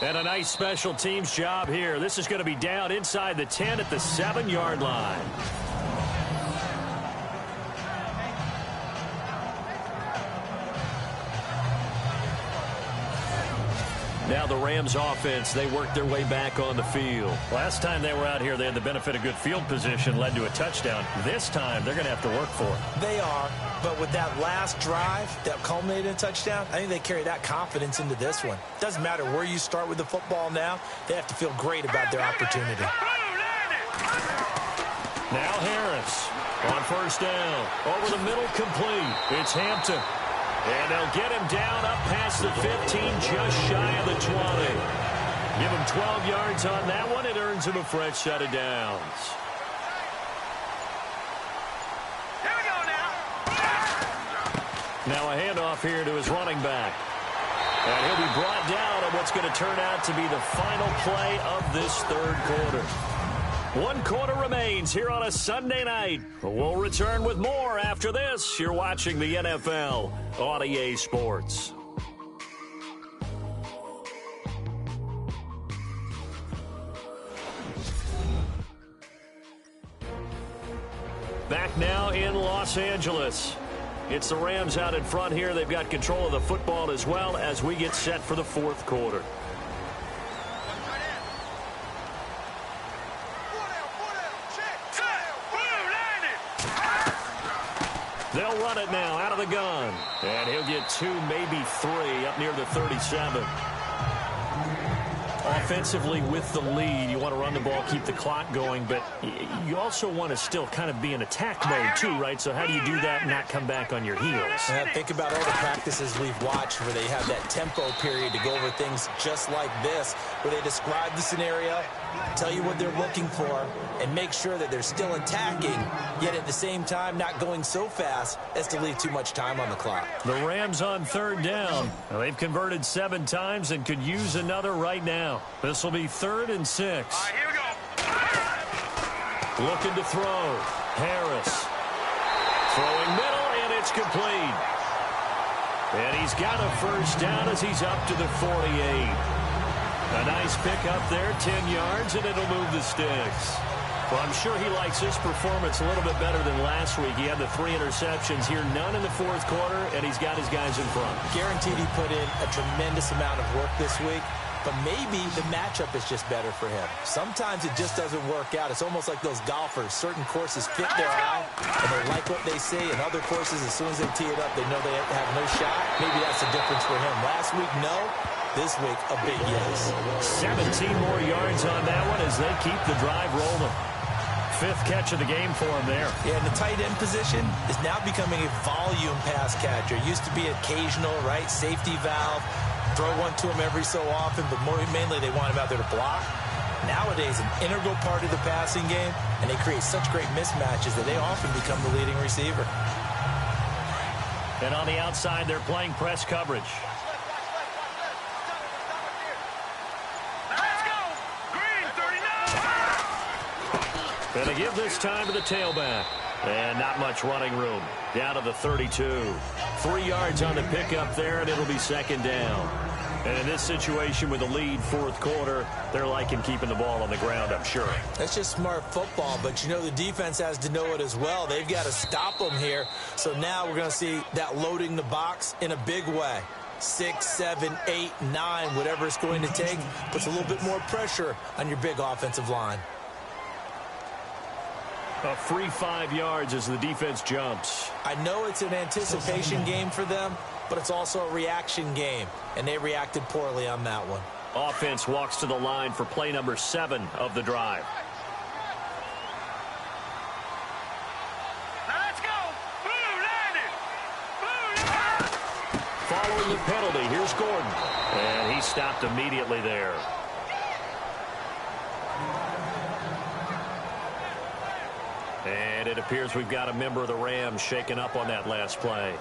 [SPEAKER 2] And a nice special teams job here. This is going to be down inside the 10 at the 7-yard line. Now the Rams offense, they worked their way back on the field.
[SPEAKER 5] Last time they were out here, they had the benefit of good field position, led to a touchdown. This time, they're going to have to work for it.
[SPEAKER 3] They are, but with that last drive that culminated in a touchdown, I think they carry that confidence into this one. Doesn't matter where you start with the football now, they have to feel great about their opportunity.
[SPEAKER 2] Now Harris on first down. Over the middle, complete. It's Hampton. And they'll get him down up past the 15, just shy of the 20. Give him 12 yards on that one. It earns him a fresh set of downs.
[SPEAKER 4] Here we go now.
[SPEAKER 2] Now a handoff here to his running back. And he'll be brought down on what's going to turn out to be the final play of this third quarter. 1 quarter remains here on a Sunday night. We'll return with more after this. You're watching the NFL on EA Sports. Back now in Los Angeles. It's the Rams out in front here. They've got control of the football as well as we get set for the fourth quarter. They'll run it now out of the gun. And he'll get 2, maybe 3 up near the 37. Offensively with the lead, you want to run the ball, keep the clock going, but you also want to still kind of be in attack mode too, right? So how do you do that and not come back on your heels?
[SPEAKER 3] Think about all the practices we've watched where they have that tempo period to go over things just like this, where they describe the scenario, tell you what they're looking for, and make sure that they're still attacking, yet at the same time not going so fast as to leave too much time on the clock.
[SPEAKER 2] The Rams on third down. Well, they've converted 7 times and could use another right now. This will be 3rd and 6.
[SPEAKER 4] All right, here we go.
[SPEAKER 2] Looking to throw. Harris. Throwing middle, and it's complete. And he's got a first down as he's up to the 48. A nice pickup there, 10 yards, and it'll move the sticks. Well, I'm sure he likes his performance a little bit better than last week. He had the 3 interceptions here, none in the fourth quarter, and he's got his guys in front.
[SPEAKER 3] Guaranteed he put in a tremendous amount of work this week. but maybe the matchup is just better for him. Sometimes it just doesn't work out. It's almost like those golfers. Certain courses fit their eye, and they like what they see. And other courses, as soon as they tee it up, they know they have no shot. Maybe that's the difference for him. Last week, no. This week, a big yes.
[SPEAKER 2] 17 more yards on that one as they keep the drive rolling. 5th catch of the game for him there.
[SPEAKER 3] Yeah, and the tight end position is now becoming a volume pass catcher. Used to be occasional, right? Safety valve. Throw one to him every so often, but mainly they want him out there to block. Nowadays, an integral part of the passing game, and they create such great mismatches that they often become the leading receiver.
[SPEAKER 2] And on the outside, they're playing press coverage. Going to give this time to the tailback. And not much running room. Down to the 32. 3 yards on the pickup there, and it'll be 2nd down. And in this situation with a lead 4th quarter, they're liking keeping the ball on the ground, I'm sure.
[SPEAKER 3] That's just smart football, but you know the defense has to know it as well. They've got to stop them here. So now we're going to see that loading the box in a big way. 6, 7, 8, 9, whatever it's going to take, puts a little bit more pressure on your big offensive line.
[SPEAKER 2] A free 5 yards as the defense jumps.
[SPEAKER 3] I know it's an anticipation game for them, but it's also a reaction game, and they reacted poorly on that one.
[SPEAKER 2] Offense walks to the line for play number 7 of the drive.
[SPEAKER 4] Now let's go. Blue landed. Blue.
[SPEAKER 2] Following the penalty, here's Gordon. And he stopped immediately there. And it appears we've got a member of the Rams shaken up on that last play.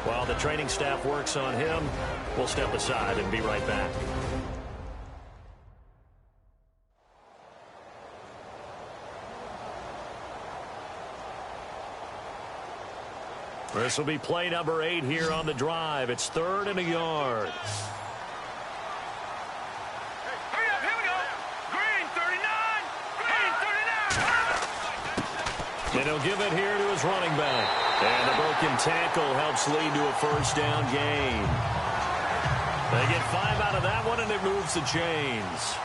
[SPEAKER 2] While the training staff works on him, we'll step aside and be right back. This will be play number 8 here on the drive. It's 3rd and a yard.
[SPEAKER 4] Hurry up, here we go. Green 39. Green 39.
[SPEAKER 2] And he'll give it here to his running back. And the broken tackle helps lead to a 1st down gain. They get 5 out of that one, and it moves the chains.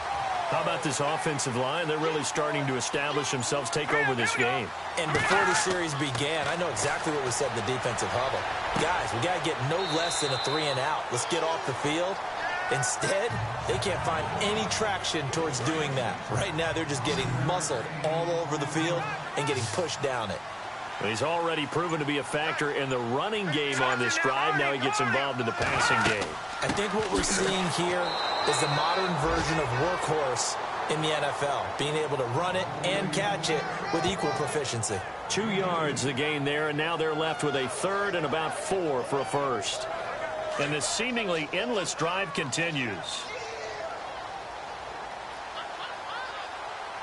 [SPEAKER 2] How about this offensive line? They're really starting to establish themselves, take over this game.
[SPEAKER 3] And before the series began, I know exactly what we said in the defensive huddle. Guys, we got to get no less than a 3 and out. Let's get off the field. Instead, they can't find any traction towards doing that. Right now, they're just getting muscled all over the field and getting pushed down it.
[SPEAKER 2] He's already proven to be a factor in the running game on this drive. Now he gets involved in the passing game.
[SPEAKER 3] I think what we're seeing here is the modern version of workhorse in the NFL, being able to run it and catch it with equal proficiency.
[SPEAKER 2] 2 yards the gain there, and now they're left with a 3rd and about 4 for a 1st. And this seemingly endless drive continues.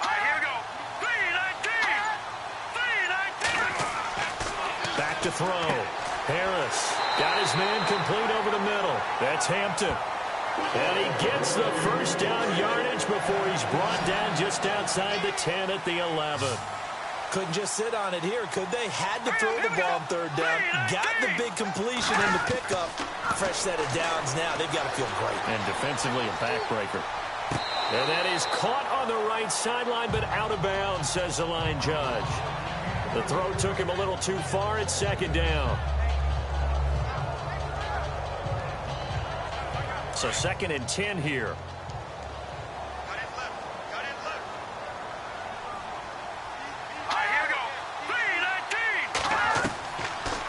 [SPEAKER 4] All right, here we go. 3-19. 3-19.
[SPEAKER 2] Back to throw. Harris got his man complete over the middle. That's Hampton. And he gets the 1st down yardage before he's brought down just outside the 10 at the 11.
[SPEAKER 3] Couldn't just sit on it here, could they? Had to throw the ball on 3rd down. Got the big completion in the pickup. Fresh set of downs now. They've got to feel great.
[SPEAKER 2] And defensively a backbreaker. And that is caught on the right sideline, but out of bounds, says the line judge. The throw took him a little too far. It's 2nd down. So 2nd and 10 here.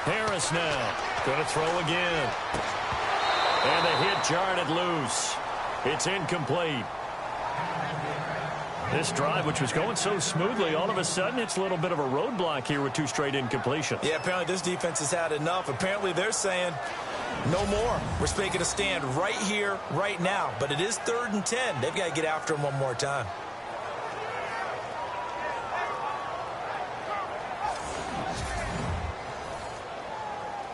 [SPEAKER 2] Harris now going to throw again. And the hit jarred it loose. It's incomplete. This drive, which was going so smoothly, all of a sudden it's a little bit of a roadblock here with 2 straight incompletions.
[SPEAKER 3] Yeah, apparently this defense has had enough. Apparently they're saying no more. We're making a stand right here, right now. But it is 3rd and 10. They've got to get after him one more time.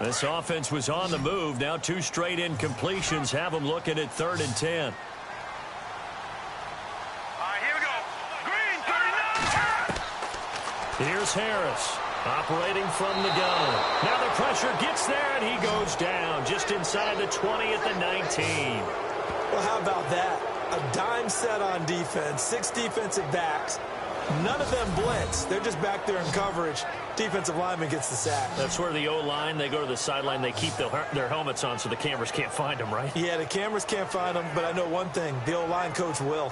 [SPEAKER 2] This offense was on the move. Now 2 straight incompletions have them looking at 3rd and 10.
[SPEAKER 4] All right, here we go. Green 39.
[SPEAKER 2] Here's Harris operating from the gun. Now the pressure gets there, and he goes down just inside the 20 at the 19.
[SPEAKER 3] Well, how about that? A dime set on defense, 6 defensive backs. None of them blitz. They're just back there in coverage. Defensive lineman gets the sack.
[SPEAKER 2] That's where the O-line, they go to the sideline, they keep their helmets on so the cameras can't find them, right?
[SPEAKER 3] Yeah, the cameras can't find them, but I know one thing. The O-line coach will.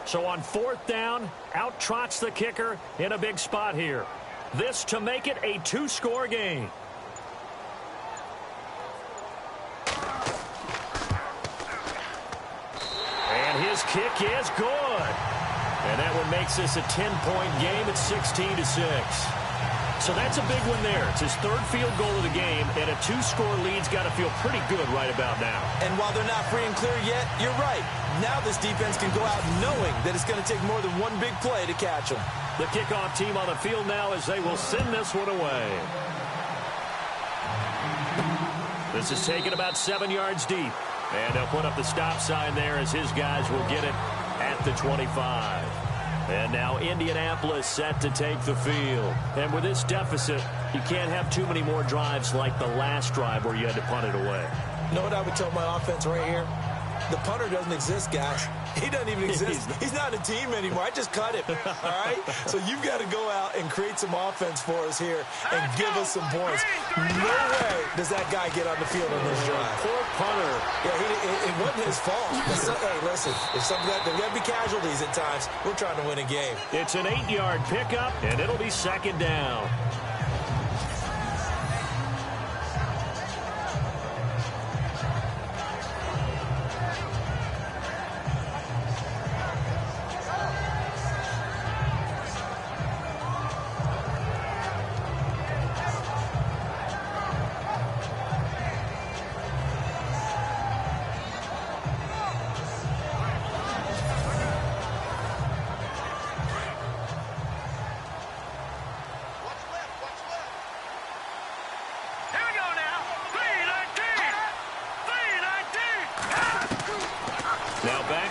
[SPEAKER 2] So on 4th down, out trots the kicker in a big spot here. This to make it a 2-score game. And his kick is good. And that one makes this a 10-point game at 16-6. So that's a big one there. It's his 3rd field goal of the game, and a 2-score lead's got to feel pretty good right about now.
[SPEAKER 3] And while they're not free and clear yet, you're right. Now this defense can go out knowing that it's going to take more than one big play to catch them.
[SPEAKER 2] The kickoff team on the field now as they will send this one away. This is taken about 7 yards deep. And they'll put up the stop sign there as his guys will get it at the 25. And now Indianapolis set to take the field. And with this deficit, you can't have too many more drives like the last drive where you had to punt it away.
[SPEAKER 3] You know what I would tell my offense right here? The punter doesn't exist, guys. He doesn't even exist. He's not a team anymore. I just cut him, all right? So you've got to go out and create some offense for us here and give us some points. No way does that guy get on the field on this drive.
[SPEAKER 2] Poor punter.
[SPEAKER 3] Yeah, it wasn't his fault. Hey, listen, there's got to be casualties at times. We're trying to win a game.
[SPEAKER 2] It's an 8-yard pickup, and it'll be 2nd down.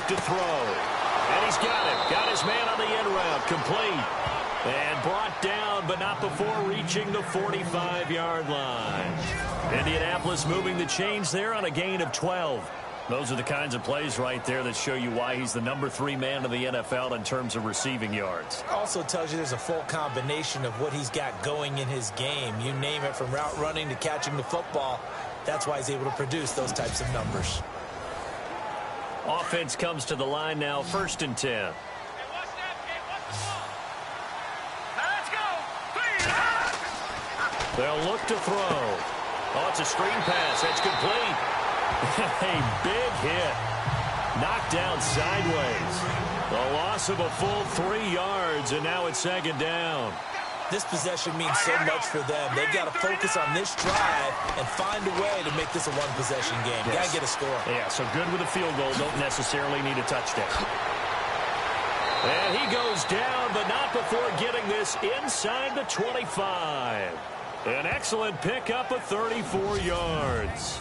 [SPEAKER 2] To throw. And he's got it. Got his man on the end route. Complete. And brought down, but not before reaching the 45-yard line. Indianapolis moving the chains there on a gain of 12. Those are the kinds of plays right there that show you why he's the number 3 man of the NFL in terms of receiving yards.
[SPEAKER 3] Also tells you there's a full combination of what he's got going in his game. You name it, from route running to catching the football. That's why he's able to produce those types of numbers.
[SPEAKER 2] Offense comes to the line now, 1st and 10. They'll look to throw. Oh, it's a screen pass. That's complete. A big hit. Knocked down sideways. The loss of a full 3 yards, and now it's 2nd down.
[SPEAKER 3] This possession means so much for them. They've got to focus on this drive and find a way to make this a one-possession game.
[SPEAKER 2] Yes.
[SPEAKER 3] Got to get a score.
[SPEAKER 2] Yeah, so good with a field goal. Don't necessarily need a touchdown. And he goes down, but not before getting this inside the 25. An excellent pickup of 34 yards.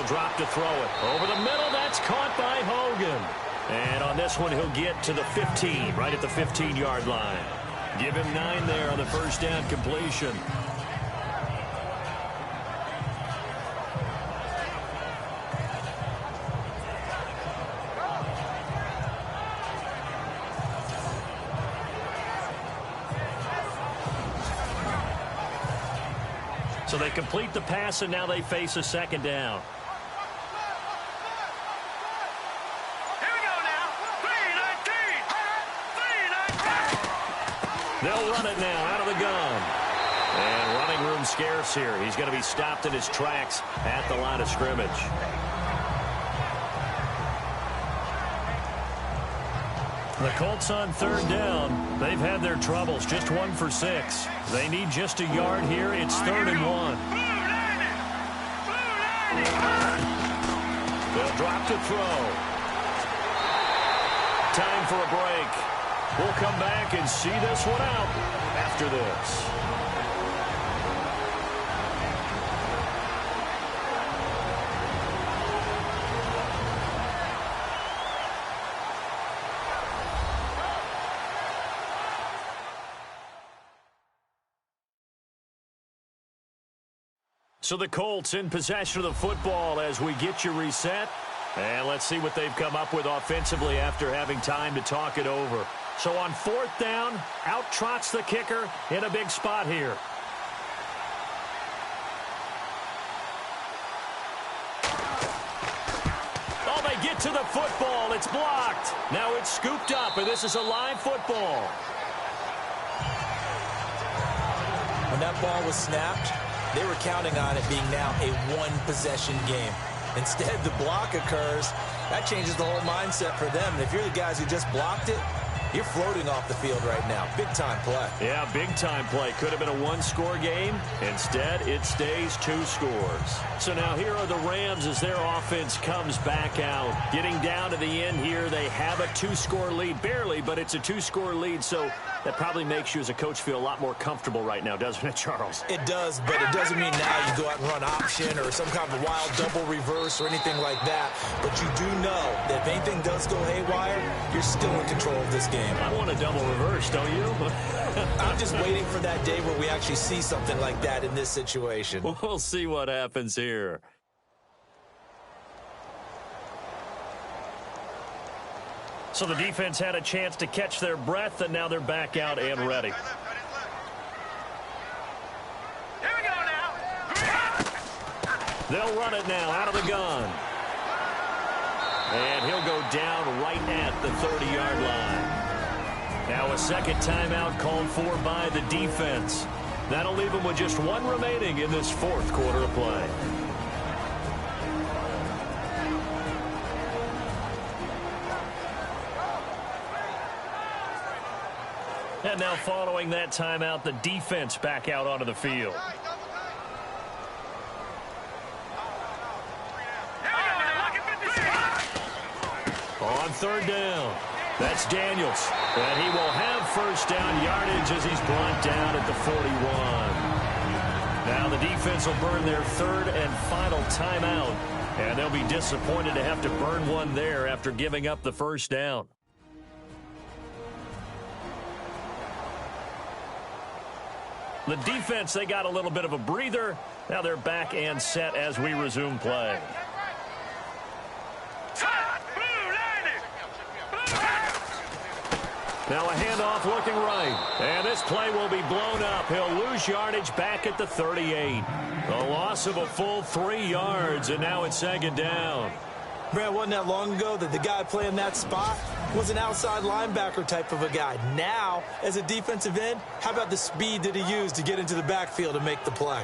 [SPEAKER 2] Drop to throw it. Over the middle, that's caught by Hogan. And on this one, he'll get to the 15, right at the 15-yard line. Give him 9 there on the 1st down completion. So they complete the pass, and now they face a 2nd down. They'll run it now out of the gun. And running room scarce here. He's going to be stopped in his tracks at the line of scrimmage. The Colts on third down. They've had their troubles. Just 1 for 6. They need just a yard here. It's 3rd and 1. They'll drop to throw. Time for a break. We'll come back and see this one out after this. So the Colts in possession of the football as we get you reset. And let's see what they've come up with offensively after having time to talk it over. So on 4th down, out trots the kicker in a big spot here. Oh, they get to the football. It's blocked. Now it's scooped up, and this is a live football.
[SPEAKER 3] When that ball was snapped, they were counting on it being now a one-possession game. Instead, the block occurs. That changes the whole mindset for them. And if you're the guys who just blocked it, you're floating off the field right now. Big-time play.
[SPEAKER 2] Yeah, big-time play. Could have been a one-score game. Instead, it stays 2 scores. So now here are the Rams as their offense comes back out. Getting down to the end here, they have a 2-score lead. Barely, but it's a 2-score lead, so that probably makes you as a coach feel a lot more comfortable right now, doesn't it, Charles?
[SPEAKER 3] It does, but it doesn't mean now you go out and run option or some kind of wild double reverse or anything like that. But you do know that if anything does go haywire, you're still in control of this game.
[SPEAKER 2] I want a double reverse, don't you?
[SPEAKER 3] I'm just waiting for that day where we actually see something like that in this situation.
[SPEAKER 2] We'll see what happens here. So the defense had a chance to catch their breath, and now they're back out and ready.
[SPEAKER 4] Here we go now.
[SPEAKER 2] They'll run it now out of the gun. And he'll go down right at the 30-yard line. Now a second timeout called for by the defense. That'll leave them with just 1 remaining in this 4th quarter of play. And now following that timeout, the defense back out onto the field. On 3rd down, that's Daniels. And he will have 1st down yardage as he's brought down at the 41. Now the defense will burn their 3rd and final timeout. And they'll be disappointed to have to burn one there after giving up the 1st down. The defense, they got a little bit of a breather. Now they're back and set as we resume play. Now a handoff looking right. And this play will be blown up. He'll lose yardage back at the 38. A loss of a full 3 yards, and now it's 2nd down.
[SPEAKER 3] Brad, wasn't that long ago that the guy playing that spot was an outside linebacker type of a guy. Now, as a defensive end, how about the speed that he used to get into the backfield and make the play?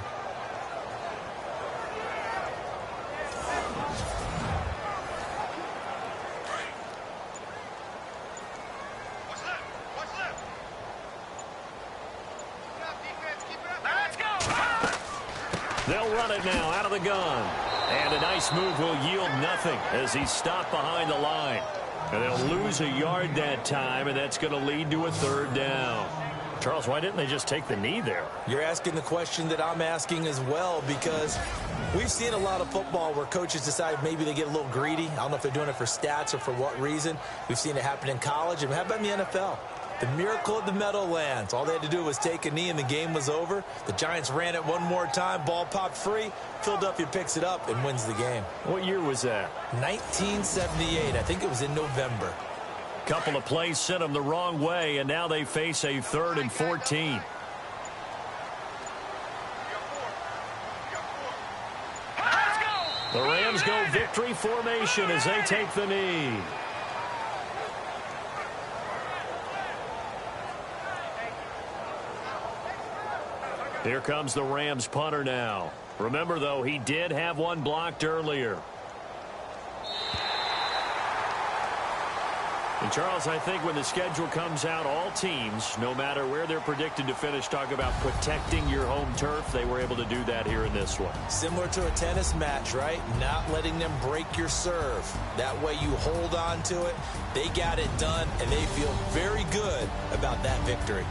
[SPEAKER 2] They'll run it now out of the gun. And a nice move will yield nothing as he's stopped behind the line. And they'll lose a yard that time, and that's going to lead to a 3rd down. Charles, why didn't they just take the knee there?
[SPEAKER 3] You're asking the question that I'm asking as well, because we've seen a lot of football where coaches decide maybe they get a little greedy. I don't know if they're doing it for stats or for what reason. We've seen it happen in college. And how about in the NFL? The miracle of the Meadowlands. All they had to do was take a knee and the game was over. The Giants ran it one more time. Ball popped free. Philadelphia picks it up and wins the game.
[SPEAKER 2] What year was that?
[SPEAKER 3] 1978. I think it was in November.
[SPEAKER 2] Couple of plays sent them the wrong way, and now they face a 3rd and 14. The Rams go victory formation as they take the knee. Here comes the Rams punter now. Remember, though, he did have one blocked earlier. And Charles, I think when the schedule comes out, all teams, no matter where they're predicted to finish, talk about protecting your home turf. They were able to do that here in this one.
[SPEAKER 3] Similar to a tennis match, right? Not letting them break your serve. That way you hold on to it. They got it done, and they feel very good about that victory.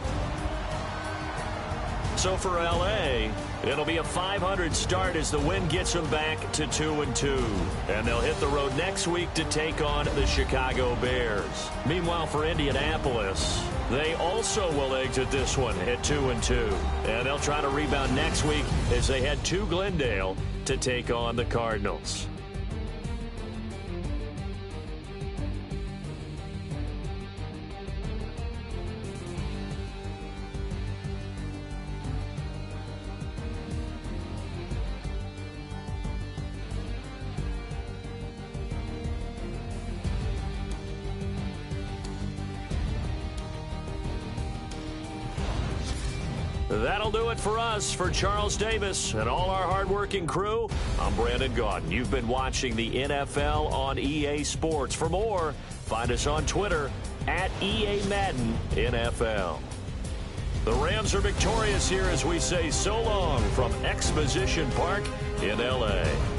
[SPEAKER 2] So for L.A., it'll be a .500 start as the win gets them back to 2-2. And they'll hit the road next week to take on the Chicago Bears. Meanwhile, for Indianapolis, they also will exit this one at 2-2. And they'll try to rebound next week as they head to Glendale to take on the Cardinals. That'll do it for us. For Charles Davis and all our hardworking crew, I'm Brandon Gaudin. You've been watching the NFL on EA Sports. For more, find us on Twitter at EA Madden NFL. The Rams are victorious here as we say so long from Exposition Park in L.A.